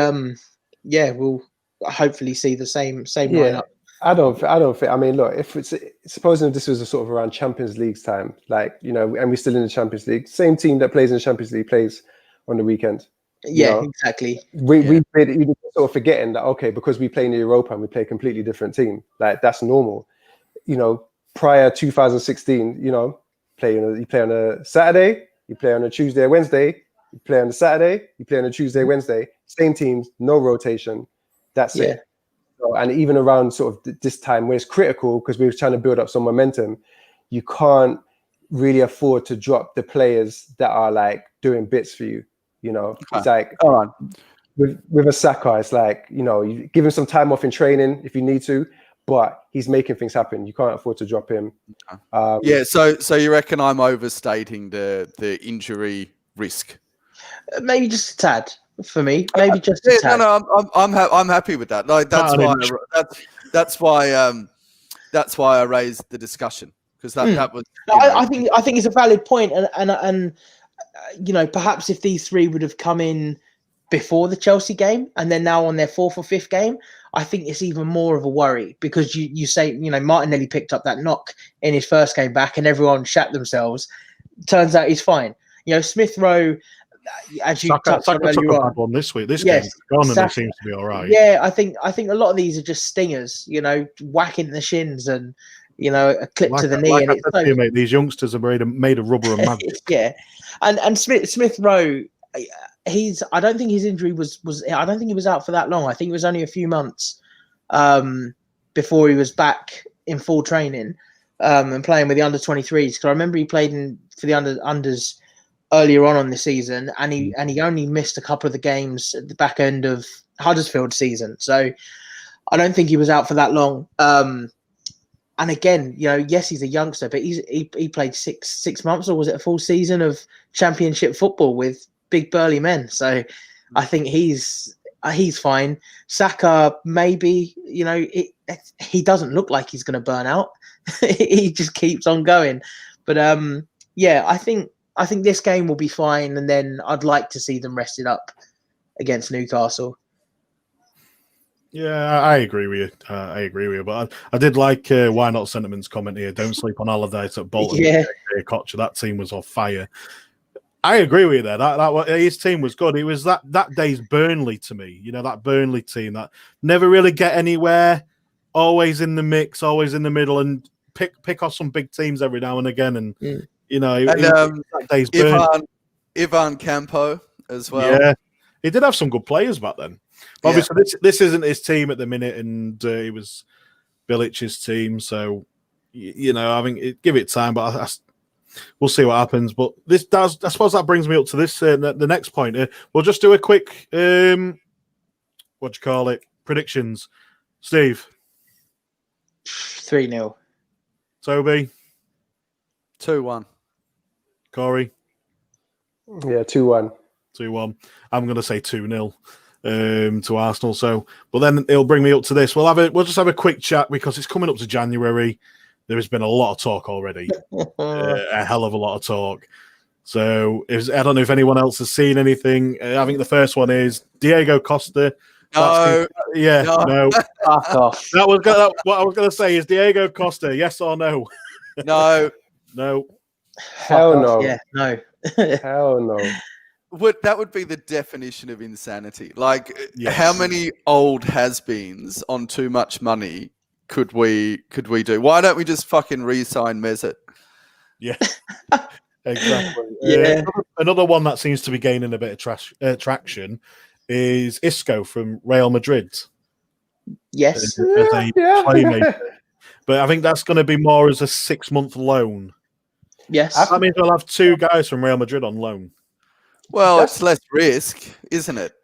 we'll hopefully see the same lineup. I don't think. I mean, look, if supposing this was a sort of around Champions League time, and we're still in the Champions League, same team that plays in the Champions League plays on the weekend. Exactly. We're sort of forgetting that, okay, because we play in the Europa and we play a completely different team, that's normal. Prior 2016, you play on a Saturday, you play on a Tuesday, Wednesday, you play on a Saturday, you play on a Tuesday, Wednesday, same teams, no rotation. That's it. And even around sort of this time where it's critical because we were trying to build up some momentum, you can't really afford to drop the players that are like doing bits for you. You know, it's like, all right. With a Saka, it's like, you know, you give him some time off in training if you need to, but he's making things happen. You can't afford to drop him. So you reckon I'm overstating the injury risk? Maybe just a tad for me. Maybe just a tad. No, I'm happy with that. Like that's why I raised the discussion, because that was. I think it's a valid point, and you know, perhaps if these three would have come in before the Chelsea game and they're now on their fourth or fifth game, I think it's even more of a worry, because you say, you know, Martinelli picked up that knock in his first game back and everyone shat themselves. Turns out he's fine. You know, Smith Rowe, as you touched on earlier on, one this week. This game's gone and it seems to be all right. Yeah, I think a lot of these are just stingers, you know, whacking the shins and, you know, a clip to the knee. Like and it's you, mate, these youngsters are made of rubber and magic. Yeah, and Smith Rowe, I don't think his injury was I don't think he was out for that long. I think it was only a few months before he was back in full training and playing with the under-23s. Because I remember he played for the unders earlier on the season, and he only missed a couple of the games at the back end of Huddersfield season. So I don't think he was out for that long. And again, you know, yes, he's a youngster, but he played six months, or was it a full season of Championship football with big burly men? So I think he's fine. Saka, maybe, you know, he doesn't look like he's going to burn out. He just keeps on going. But yeah, I think this game will be fine, and then I'd like to see them rested up against Newcastle. Yeah, I agree with you. But I did like Why Not Sentiment's comment here. Don't sleep on Allardyce at Bolton. Yeah, Kocher, that team was on fire. I agree with you there. That his team was good. It was that day's Burnley to me. You know, that Burnley team that never really get anywhere, always in the mix, always in the middle, and pick off some big teams every now and again. And you know, that day's Burnley. Ivan Campo as well. Yeah, he did have some good players back then. Obviously, this isn't his team at the minute, and it was Bilic's team. So, you know, I mean, give it time, but we'll see what happens. But I suppose that brings me up to this, the next point. We'll just do a quick, predictions. Steve? 3-0. Toby? 2-1. Cory? Yeah, 2-1. 2-1. I'm going to say 2-0. To Arsenal. So, but then it'll bring me up to this. We'll just have a quick chat because it's coming up to January. There has been a lot of talk already, a hell of a lot of talk. So, I don't know if anyone else has seen anything. I think the first one is Diego Costa. No. No. Fuck off. What I was going to say is Diego Costa. Yes or no? No. No. Hell no. Yeah, no. Hell no. That would be the definition of insanity. Like, How many old has-beens on too much money could we do? Why don't we just fucking re-sign Mesut? Yeah, exactly. Yeah. Another one that seems to be gaining a bit of traction is Isco from Real Madrid. Yes. As a playmaker. But I think that's going to be more as a 6-month loan. Yes. That means we'll have 2 guys from Real Madrid on loan. Well, it's less risk, isn't it?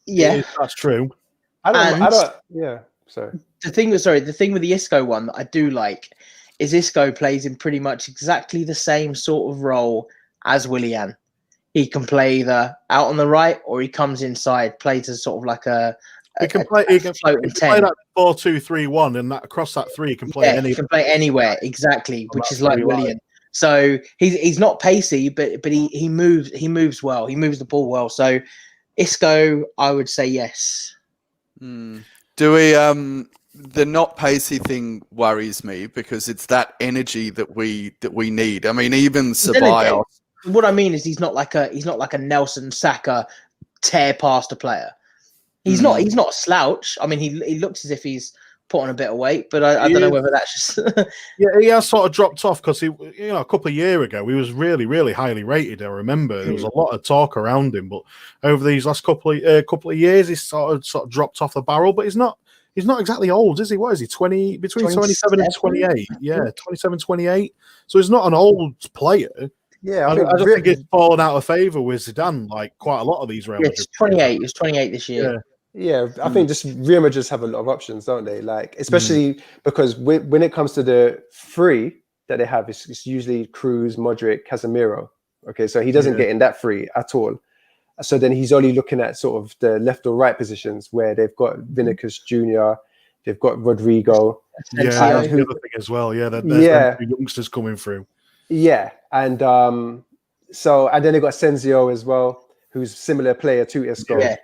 Yeah, that's true. Yeah, sorry. The thing with the Isco one that I do like is Isco plays in pretty much exactly the same sort of role as Willian. He can play either out on the right or he comes inside, plays as sort of like he can play that 4-2-3-1, and that across that 3 he can play anywhere. He can play anywhere, exactly, which is like Willian. So he's not pacey, but he moves well. He moves the ball well. So Isco, I would say yes. Do we the not pacey thing worries me because it's that energy that we need. I mean, even Ceballos. What I mean is he's not like a Nelson Saka tear past a player. He's not a slouch. I mean, he looks as if he's put on a bit of weight, but I don't know whether that's just yeah, he has sort of dropped off because he, you know, a couple of years ago he was really, really highly rated. I remember there was a lot of talk around him, but over these last couple of years he's sort of dropped off the barrel. But he's not he's not exactly old, is he? What is he? 20 between 27 and 28. Yeah, 27, 28. So he's not an old player. Yeah, I just think it's fallen out of favour with Zidane, like quite a lot of these Real Madrid. It's 28. It's 28 this year. Yeah, I think just Real Madrid just have a lot of options, don't they? Like, especially because when it comes to the three that they have, it's usually Cruz, Modric, Casemiro. Okay, so he doesn't get in that three at all. So then he's only looking at sort of the left or right positions where they've got Vinicius Jr., they've got Rodrigo. Yeah, that's the other thing as well. Yeah, there's youngsters coming through. Yeah, and and then they got Senzio as well, who's a similar player to Isco. Yeah.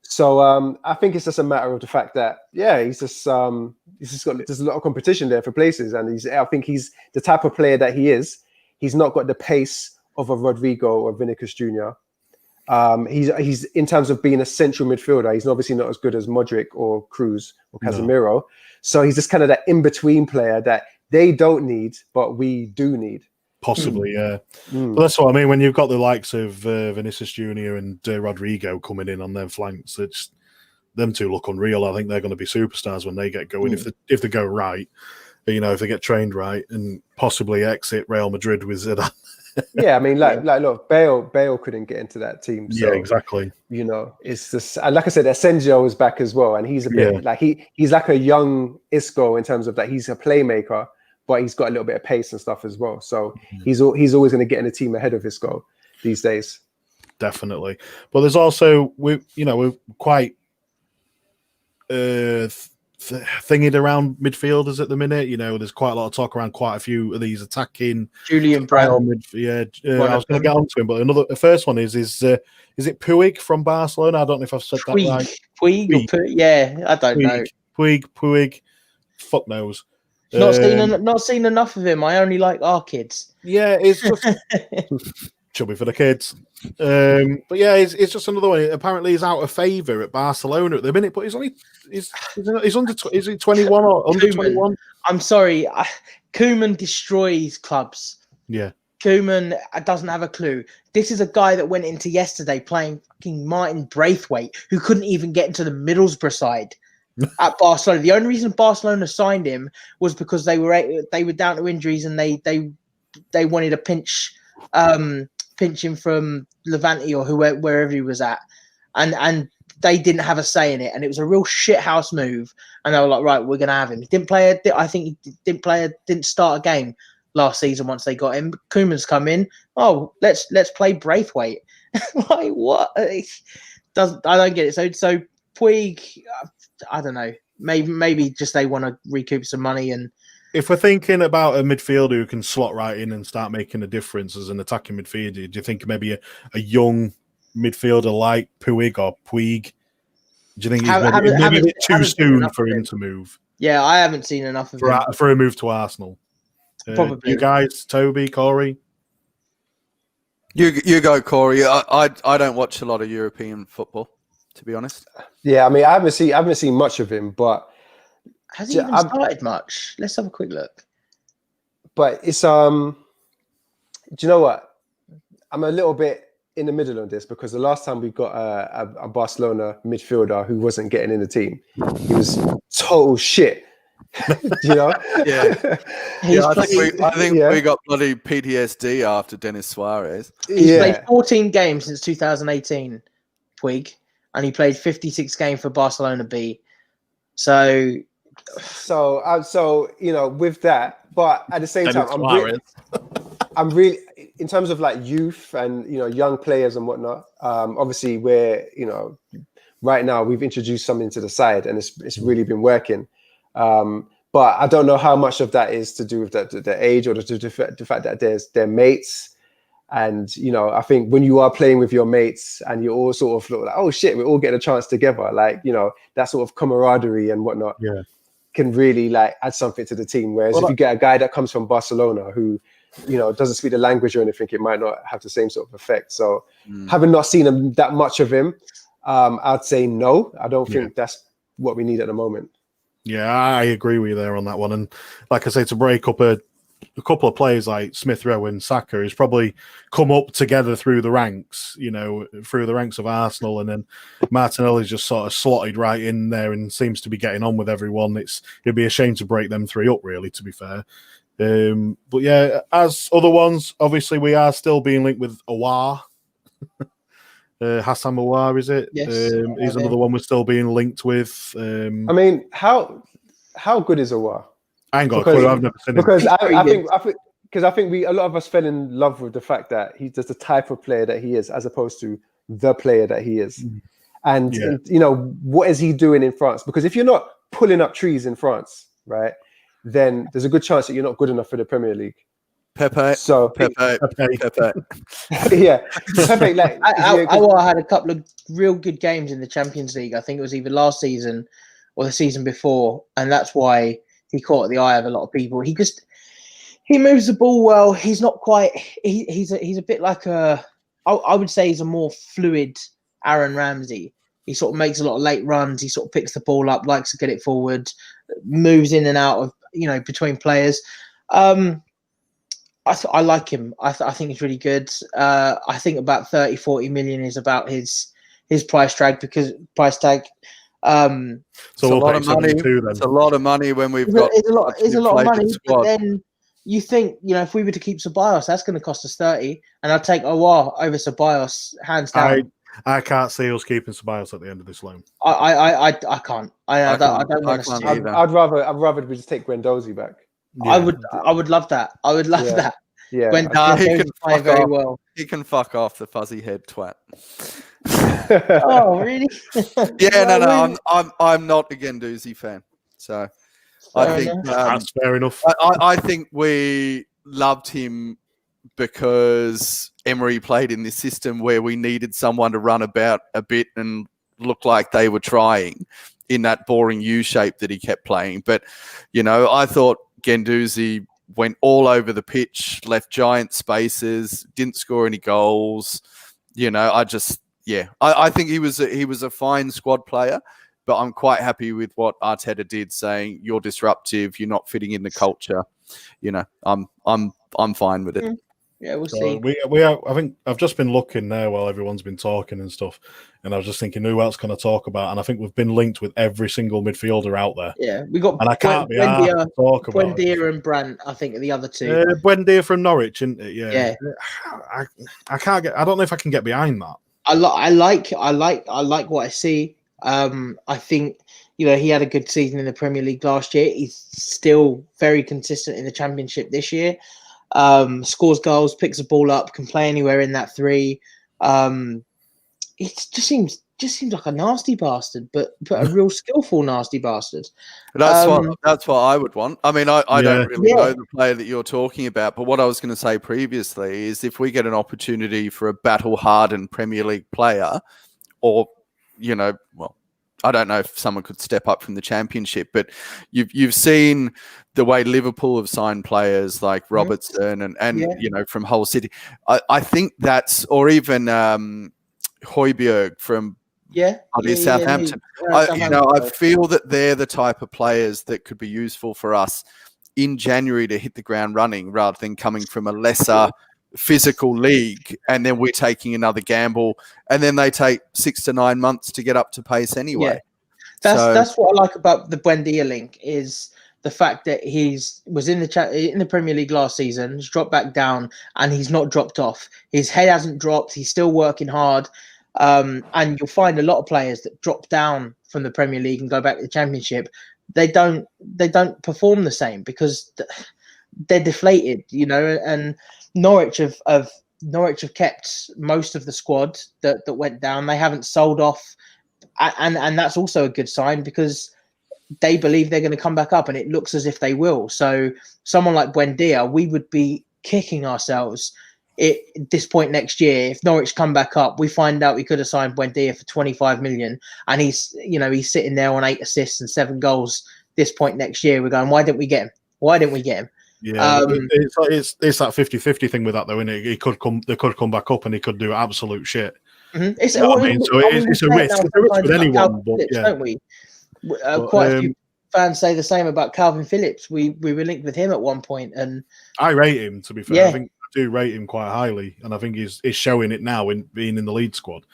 So I think it's just a matter of the fact that he's just got there's a lot of competition there for places, and I think he's the type of player that he is. He's not got the pace of a Rodrigo or Vinicius Jr. He's in terms of being a central midfielder, he's obviously not as good as Modric or Cruz or Casemiro. No. So he's just kind of that in-between player that they don't need, but we do need. Possibly, yeah. But that's what I mean. When you've got the likes of Vinicius Jr. and Rodrigo coming in on their flanks, it's them two look unreal. I think they're going to be superstars when they get going if they go right. If they get trained right and possibly exit Real Madrid with Zidane. Yeah, I mean, look, Bale couldn't get into that team. So, yeah, exactly. It's just, and like I said, Asensio is back as well, and he's a bit like he's like a young Isco in terms of that he's a playmaker, but he's got a little bit of pace and stuff as well. So he's always going to get in the team ahead of Isco these days. Definitely, but there's also we're quite thingied around midfielders at the minute. There's quite a lot of talk around quite a few of these attacking. Julian Brown. I was going to get onto him, but the first one is it Puig from Barcelona? I don't know if I've said that right. Puig. I don't know. Puig. Fuck knows. Not seen enough of him. I only like our kids. Yeah, it's just chubby for the kids. But yeah, it's just another one. Apparently, he's out of favour at Barcelona at the minute, but he's under. Is he 21 or under 21? I'm sorry, Koeman destroys clubs. Yeah, Koeman doesn't have a clue. This is a guy that went into yesterday playing fucking Martin Braithwaite, who couldn't even get into the Middlesbrough side at Barcelona. The only reason Barcelona signed him was because they were down to injuries and they wanted to pinch him from Levante or wherever he was at, and they didn't have a say in it, and it was a real shithouse move. And they were like, right, we're gonna have him. He didn't play. Didn't start a game last season once they got him. Koeman's come in. Oh, let's play Braithwaite. Like what? I don't get it. So Puig, I don't know. Maybe just they want to recoup some money. And if we're thinking about a midfielder who can slot right in and start making a difference as an attacking midfielder, do you think maybe a young midfielder like Puig or Puig? Do you think he's maybe a bit too soon for him to move? Yeah, I haven't seen enough of him for a move to Arsenal. Probably. You guys, Toby, Cory. You go, Cory. I don't watch a lot of European football, to be honest. Yeah, I mean, I haven't seen much of him, but has he even started much? Let's have a quick look. But it's do you know what? I'm a little bit in the middle of this because the last time we got a Barcelona midfielder who wasn't getting in the team, he was total shit. Yeah. I think we got bloody PTSD after Denis Suarez. He's played 14 games since 2018, Puig, and he played 56 games for Barcelona B. So with that, but at the same time, I'm really in terms of like youth and young players and whatnot. Obviously, we're right now we've introduced something to the side, and it's really been working. But I don't know how much of that is to do with the age or the fact that they're mates. And, I think when you are playing with your mates and you all sort of look like, oh shit, we're all getting a chance together. Like, that sort of camaraderie and whatnot can really like add something to the team. Whereas if you get a guy that comes from Barcelona who, doesn't speak the language or anything, it might not have the same sort of effect. So having not seen that much of him, I'd say no. I don't think that's what we need at the moment. Yeah, I agree with you there on that one. And like I say, to break up a a couple of players like Smith Rowe and Saka has probably come up together through the ranks, through the ranks of Arsenal, and then Martinelli's just sort of slotted right in there and seems to be getting on with everyone. It'd be a shame to break them three up, really, to be fair. But yeah, as other ones, obviously we are still being linked with Aouar. Hassan Aouar, is it? Yes. He's another one we're still being linked with. I mean, how good is Aouar? I ain't got a clue. I've never seen him. Because I think a lot of us fell in love with the fact that he's just the type of player that he is, as opposed to the player that he is. And what is he doing in France? Because if you're not pulling up trees in France, right, then there's a good chance that you're not good enough for the Premier League. Pepe. So Pepe. Yeah, Pepe. Like, Aouar had a couple of real good games in the Champions League. I think it was either last season or the season before, and that's why he caught the eye of a lot of people. He moves the ball well. He's not quite. He's a bit like I would say he's a more fluid Aaron Ramsey. He sort of makes a lot of late runs. He sort of picks the ball up, likes to get it forward, moves in and out of between players. I like him. I think he's really good. I think about 30-40 million is about his price tag. So we'll we'll a lot pay of money. 72 then. It's a lot of money when we've got. It's a lot of money. squad. But then you think if we were to keep Ceballos, that's going to cost us 30, and I'd take Aouar over Ceballos hands down. I can't see us keeping Ceballos at the end of this loan. I can't. I don't want to. I'd rather we just take Guendouzi back. Yeah. I would love that. I would love that. Yeah, When he can play fuck very off. well. He can fuck off, the fuzzy head twat. Oh really? Yeah, no. I'm not a Guendouzi fan, so I think That's fair enough. I think we loved him because Emery played in this system where we needed someone to run about a bit and look like they were trying in that boring U shape that he kept playing. But I thought Guendouzi went all over the pitch, left giant spaces, didn't score any goals. I think he was a fine squad player, but I'm quite happy with what Arteta did, saying you're disruptive, you're not fitting in the culture. I'm fine with it. Yeah, we'll see. We are. I think I've just been looking there while everyone's been talking and stuff, and I was just thinking, who else can I talk about? And I think we've been linked with every single midfielder out there. Yeah, we got. And I can't be asked to talk about Buendia and Brandt, I think, are the other two. Buendia from Norwich, isn't it? Yeah. I can't get. I don't know if I can get behind that. I like what I see. I think he had a good season in the Premier League last year. He's still very consistent in the Championship this year. Scores goals, picks the ball up, can play anywhere in that three. It just seems like a nasty bastard, but a real skillful nasty bastard. That's what I would want. I mean, I don't really know the player that you're talking about, but what I was going to say previously is if we get an opportunity for a battle-hardened Premier League player, or I don't know if someone could step up from the Championship, but you've seen the way Liverpool have signed players like Robertson and from Hull City. I think that's, or even Højbjerg from Southampton. I feel that they're the type of players that could be useful for us in January to hit the ground running, rather than coming from a lesser physical league and then we're taking another gamble and then they take 6 to 9 months to get up to pace anyway. That's what I like about the Buendia link, is the fact that was in the Premier League last season, he's dropped back down and he's not dropped off. His head hasn't dropped. He's still working hard. And you'll find a lot of players that drop down from the Premier League and go back to the Championship. They don't perform the same because they're deflated, and Norwich have kept most of the squad that went down. They haven't sold off, and that's also a good sign because they believe they're going to come back up, and it looks as if they will. So someone like Buendia, we would be kicking ourselves at this point next year if Norwich come back up. We find out we could have signed Buendia for 25 million, and he's sitting there on 8 assists and 7 goals this point next year. We're going, why didn't we get him? Yeah, it's that 50-50 thing with that, though, isn't it? They could come back up and he could do absolute shit. Mm-hmm. It's a risk with anyone, but yeah. Don't we? Quite a few fans say the same about Calvin Phillips. We were linked with him at one point, and I rate him, to be fair. Yeah. I think I do rate him quite highly, and I think he's showing it now in being in the lead squad.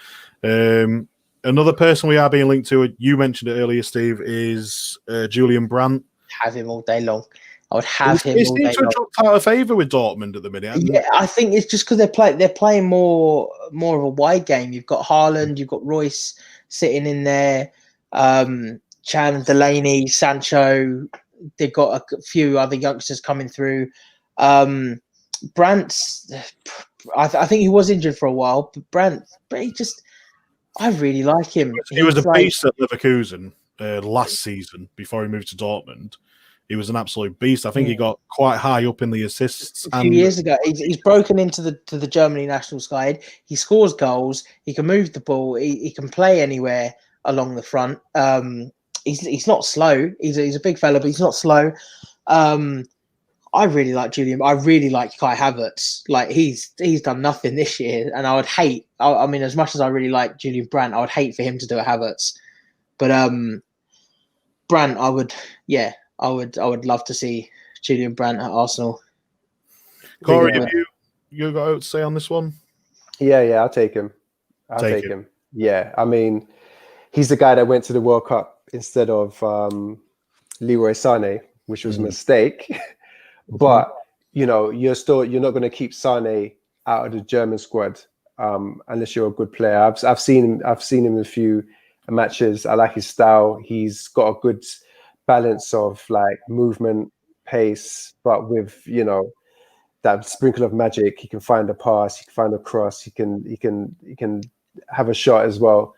Another person we are being linked to, you mentioned it earlier, Steve, is Julian Brandt. have him all day long. I would have him He all seems day to have long. dropped out of favour with Dortmund at the minute. Yeah, I think it's just because they're playing more of a wide game. You've got Haaland, you've got Royce sitting in there, Chan, Delaney, Sancho. They've got a few other youngsters coming through. Brandt, I think he was injured for a while, but Brandt, I really like him. He was He's a beast at Leverkusen last season before he moved to Dortmund. He was an absolute beast. I think he got quite high up in the assists. A few years ago, he's broken into the Germany national side. He scores goals. He can move the ball. He can play anywhere along the front. He's not slow. He's a big fella, but he's not slow. I really like Julian. I really like Kai Havertz. Like he's done nothing this year, and I would hate. I mean, as much as I really like Julian Brandt, I would hate for him to do a Havertz. But Brandt, I would love to see Julian Brandt at Arsenal. Cory, have you got out to say on this one? Yeah, I'll take him. I'll take him. Yeah, I mean, he's the guy that went to the World Cup instead of Leroy Sané, which was a mistake. But you're not going to keep Sané out of the German squad unless you're a good player. I've seen him in a few matches. I like his style. He's got a good balance of like movement, pace, but with that sprinkle of magic. He can find a pass, he can find a cross, he can have a shot as well.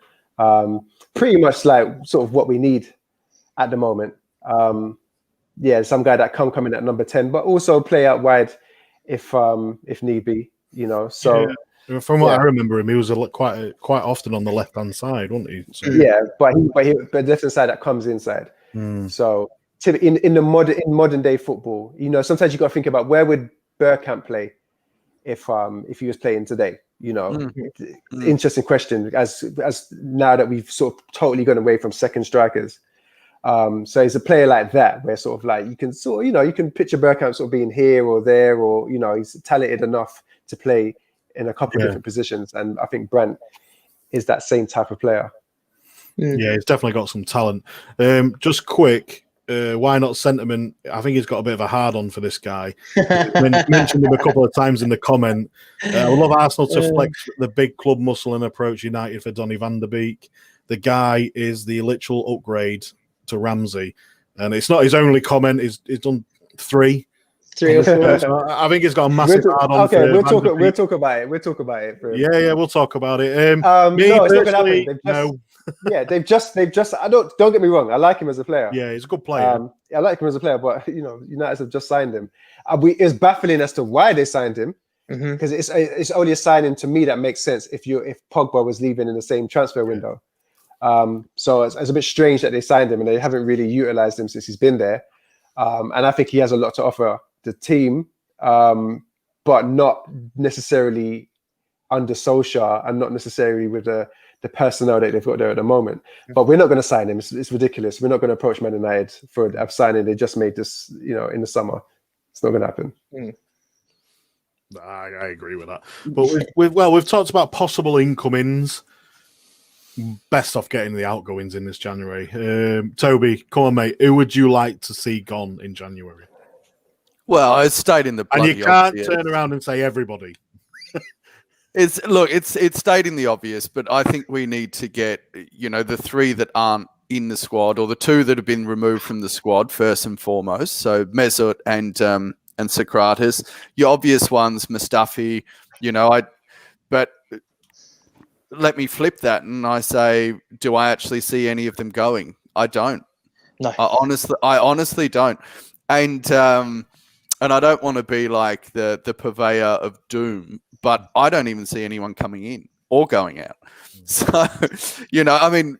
Pretty much like sort of what we need at the moment. Some guy that can come in at number 10, but also play out wide if need be. So. Yeah. From what I remember him, he was quite often on the left hand side, wasn't he? So. Yeah, but the left hand side that comes inside. So in modern day football, sometimes you got to think about where would Bergkamp play if he was playing today. Interesting question. As now that we've sort of totally gone away from second strikers. So he's a player like that, where sort of like you can you can picture Bergkamp sort of being here or there, or he's talented enough to play in a couple of different positions, and I think Brandt is that same type of player. Yeah, he's definitely got some talent. Just quick, why not sentiment? I think he's got a bit of a hard on for this guy. Mentioned him a couple of times in the comment. I would love Arsenal to flex the big club muscle and approach United for Donny van der Beek. The guy is the literal upgrade to Ramsey, and it's not his only comment. He's done three or four. I think he's got a massive hard on. Okay, we'll talk about it. We'll talk about it. Yeah, we'll talk about it. No, it's not gonna happen. They've just. Don't get me wrong. I like him as a player. Yeah, he's a good player. I like him as a player, but United have just signed him. It's baffling as to why they signed him, because it's only a signing to me that makes sense if Pogba was leaving in the same transfer window. So it's a bit strange that they signed him and they haven't really utilized him since he's been there. And I think he has a lot to offer the team, but not necessarily under Solskjaer and not necessarily with the personnel that they've got there at the moment. But we're not going to sign him. It's ridiculous. We're not going to approach Man United for a signing they just made this, in the summer. It's not going to happen. I agree with that. But we've talked about possible incomings. Best off getting the outgoings in this January. Toby, come on, mate. Who would you like to see gone in January? Well, I stayed in the bloody and you can't obvious. Turn around and say everybody. It's stayed in the obvious, but I think we need to get the three that aren't in the squad, or the two that have been removed from the squad first and foremost. So Mesut and Socrates, your obvious ones, Mustafi. But let me flip that and I say, do I actually see any of them going? I don't. No, I honestly don't. And I don't want to be like the purveyor of doom, but I don't even see anyone coming in or going out. So, I mean,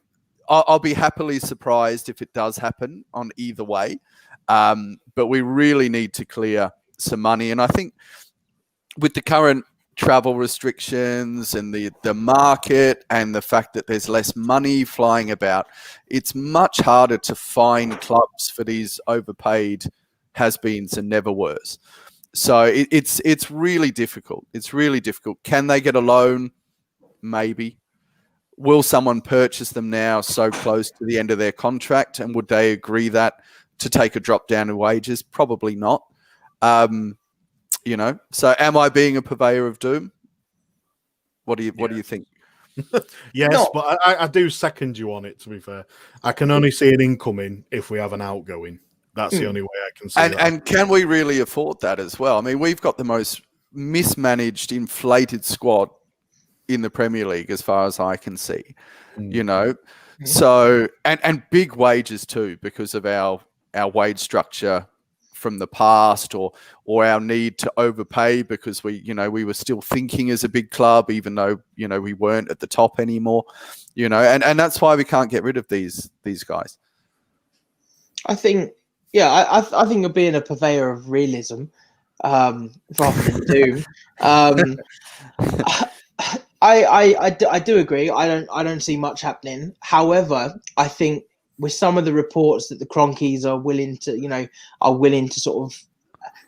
I'll be happily surprised if it does happen on either way. But we really need to clear some money. And I think with the current travel restrictions and the market and the fact that there's less money flying about, it's much harder to find clubs for these overpaid has-beens and never-weres. So it's really difficult. It's really difficult. Can they get a loan? Maybe. Will someone purchase them now so close to the end of their contract? And would they agree that to take a drop down in wages? Probably not. So am I being a purveyor of doom? What do you think? Yes, No. but I do second you on it, to be fair. I can only see an incoming if we have an outgoing. That's the only way I can see that. And can we really afford that as well? I mean, we've got the most mismanaged, inflated squad in the Premier League as far as I can see, So, and big wages too, because of our wage structure from the past, or our need to overpay because we were still thinking as a big club, even though, we weren't at the top anymore, and that's why we can't get rid of these guys. I think, I think you're being a purveyor of realism rather than doom. I do agree. I don't see much happening. However, I think with some of the reports that the Cronkies are willing to sort of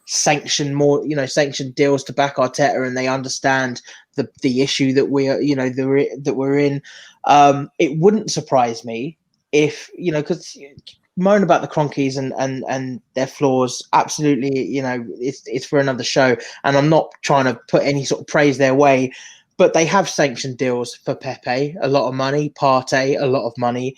sanction more, sanction deals to back Arteta, and they understand the issue that we're in. It wouldn't surprise me if, because moan about the Cronkies and their flaws, absolutely, it's for another show, and I'm not trying to put any sort of praise their way, but they have sanctioned deals for Pepe, a lot of money, Partey, a lot of money.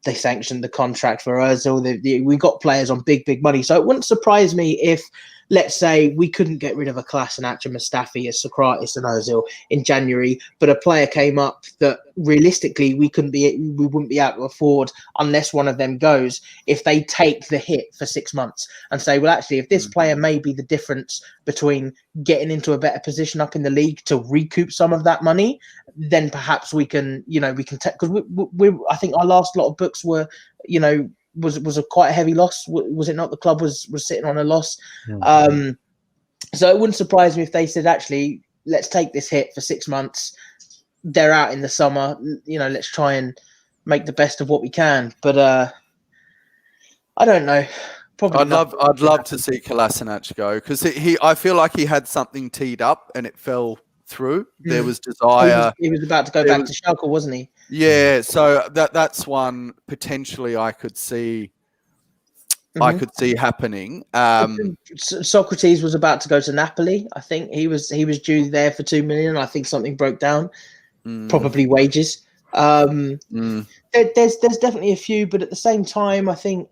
They sanctioned the contract for Ozil. We got players on big money, so it wouldn't surprise me if, let's say, we couldn't get rid of a Kolasinac, and Mustafi, as Socrates and Ozil in January, but a player came up that realistically we wouldn't be able to afford unless one of them goes. If they take the hit for 6 months and say, well, actually, if this player may be the difference between getting into a better position up in the league to recoup some of that money, then perhaps we can take, because I think our last lot of books were, was a quite a heavy loss. Was it not? The club was sitting on a loss. So it wouldn't surprise me if they said, actually, let's take this hit for 6 months. They're out in the summer. Let's try and make the best of what we can. But I don't know. Probably I'd love to see Kolasinac go, because I feel like he had something teed up and it fell through. There was desire. He was about to go back to Schalke, wasn't he? Yeah, so that's one potentially I could see. I could see happening. Socrates was about to go to Napoli. I think he was due there for 2 million. I think something broke down, probably wages. There's definitely a few, but at the same time, I think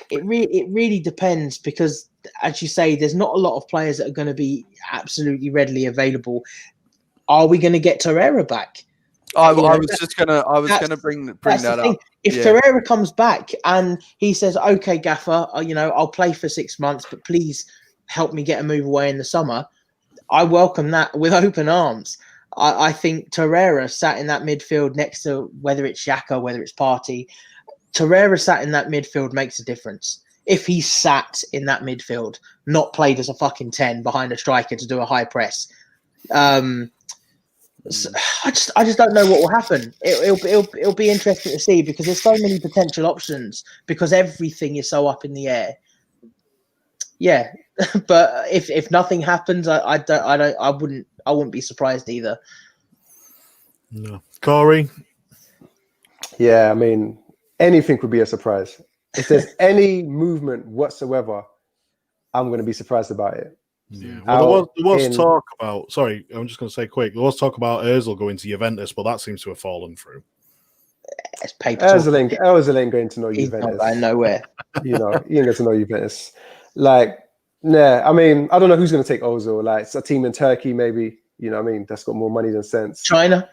it really depends, because, as you say, there's not a lot of players that are going to be absolutely readily available. Are we going to get Torreira back? I was gonna bring that up. If Torreira comes back and he says, "Okay, Gaffer, I'll play for 6 months, but please help me get a move away in the summer," I welcome that with open arms. I think Torreira sat in that midfield next to, whether it's Xhaka, whether it's Partey, Torreira sat in that midfield makes a difference. If he sat in that midfield, not played as a fucking 10 behind a striker to do a high press. So I just don't know what will happen. It'll be interesting to see, because there's so many potential options, because everything is so up in the air. Yeah, but if nothing happens, I wouldn't be surprised either. No, Cory. Yeah, I mean, anything would be a surprise. If there's any movement whatsoever, I'm going to be surprised about it. Yeah, well, there was talk about. Sorry, I'm just going to say quick. There was talk about Ozil going to Juventus, but that seems to have fallen through. It's paper. Ozil ain't going to know He's Juventus. not going nowhere. He ain't going to know Juventus. I mean, I don't know who's going to take Ozil. Like, it's a team in Turkey, maybe. That's got more money than sense. China.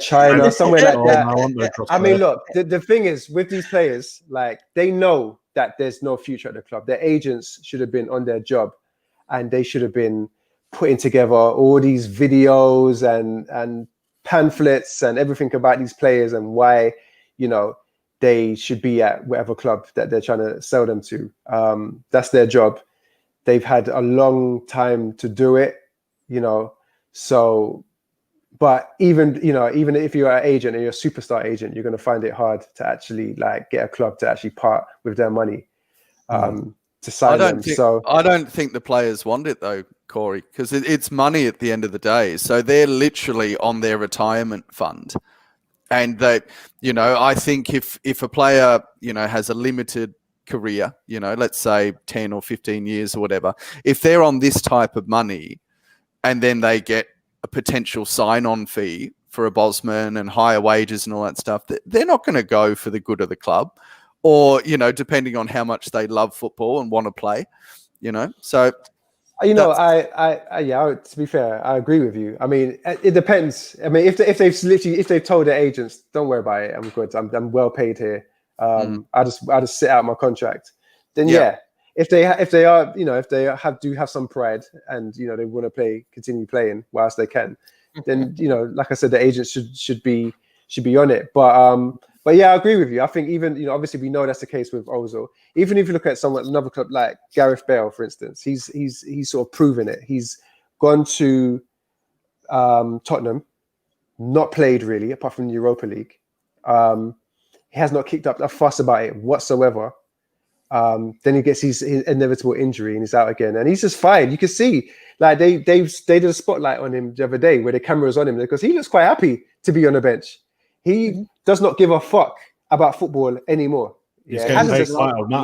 China, somewhere like that. I mean, look, the the thing is, with these players, like, they know that there's no future at the club. Their agents should have been on their job, and they should have been putting together all these videos and pamphlets and everything about these players and why, they should be at whatever club that they're trying to sell them to. That's their job. They've had a long time to do it. you know. So, but even if you're an agent and you're a superstar agent, you're going to find it hard to actually like get a club to actually part with their money to sign them. I don't think the players want it though, Cory, because it's money at the end of the day. So they're literally on their retirement fund. And that, I think if a player, has a limited career, let's say 10 or 15 years or whatever, if they're on this type of money and then they get a potential sign-on fee for a Bosman and higher wages and all that stuff, they're not going to go for the good of the club or, depending on how much they love football and want to play, so... to be fair, I agree with you. I mean, it depends. I mean, if they've told their agents, don't worry about it, I'm good. I'm well paid here. I just sit out my contract. Then if they do have some pride and they want to continue playing whilst they can, then like I said, the agents should be on it. But yeah, I agree with you. I think even obviously we know that's the case with Ozil. Even if you look at another club like Gareth Bale, for instance, he's sort of proven it. He's gone to Tottenham, not played really, apart from the Europa League. He has not kicked up a fuss about it whatsoever. Then he gets his inevitable injury and he's out again, and he's just fine. You can see, like they did a spotlight on him the other day where the camera was on him because he looks quite happy to be on the bench. He does not give a fuck about football anymore. He's getting paid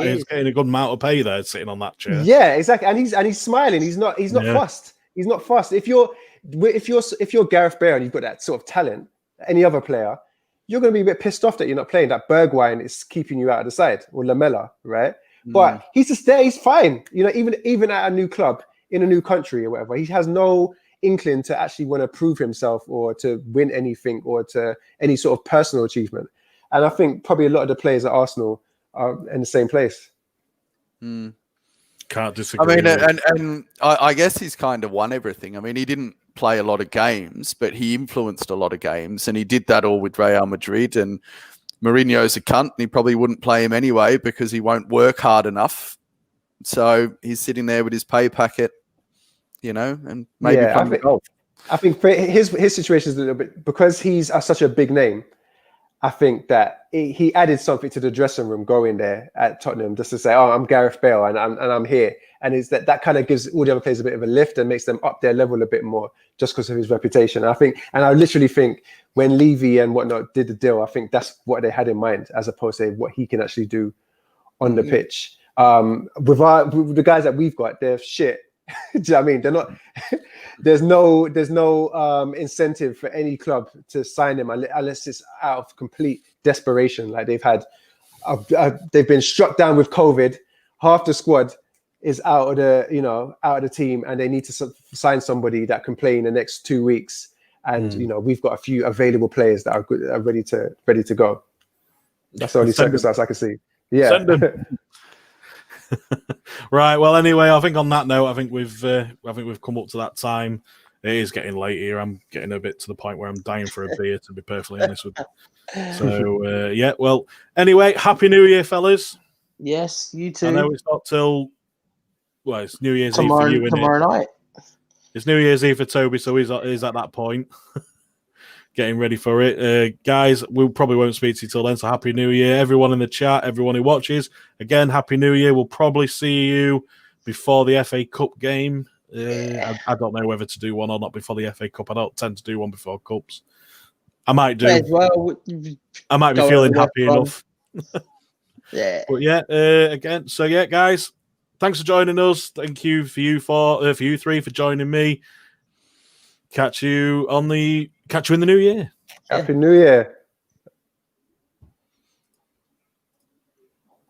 he's getting a good amount of pay there, sitting on that chair. Yeah, exactly, and he's smiling. He's not fussed. He's not fussed. If you're Gareth Bale and you've got that sort of talent, any other player, you're going to be a bit pissed off that you're not playing. That Bergwijn is keeping you out of the side, or Lamela, right? But he's just there. He's fine. Even at a new club in a new country or whatever, he has no inkling to actually want to prove himself or to win anything or to any sort of personal achievement. And I think probably a lot of the players at Arsenal are in the same place. Can't disagree. I mean, and I guess he's kind of won everything. I mean, he didn't play a lot of games, but he influenced a lot of games, and he did that all with Real Madrid. And Mourinho's a cunt, and he probably wouldn't play him anyway because he won't work hard enough. So he's sitting there with his pay packet, and maybe playing golf. I think his situation is a little bit, because he's such a big name. I think that he added something to the dressing room going there at Tottenham just to say, "Oh, I'm Gareth Bale and I'm here." And it's that kind of gives all the other players a bit of a lift and makes them up their level a bit more just because of his reputation. I literally think when Levy and whatnot did the deal, I think that's what they had in mind as opposed to what he can actually do on the pitch. With the guys that we've got, they're shit. Do you know what I mean? They're not. There's no incentive for any club to sign them unless it's out of complete desperation. Like they've been struck down with COVID. Half the squad is out of the team, and they need to sign somebody that can play in the next 2 weeks. And we've got a few available players that are good, are ready to go. That's the only circumstance I can see. Yeah. Send them. Right. Well, anyway, I think on that note, I think we've come up to that time. It is getting late here. I'm getting a bit to the point where I'm dying for a beer, to be perfectly honest with you. So yeah. Well, anyway, Happy New Year, fellas. Yes, you too. I know it's not till it's New Year's Eve for you. Tomorrow night. It's New Year's Eve for Toby, so he's at that point. Getting ready for it. Guys, we probably won't speak to you till then, so Happy New Year. Everyone in the chat, everyone who watches, again, Happy New Year. We'll probably see you before the FA Cup game. I don't know whether to do one or not before the FA Cup. I don't tend to do one before Cups. I might do. I might be feeling happy enough. Yeah. But yeah, again, so yeah, guys, thanks for joining us. Thank you for you three for joining me. Catch you in the new year. Happy New Year.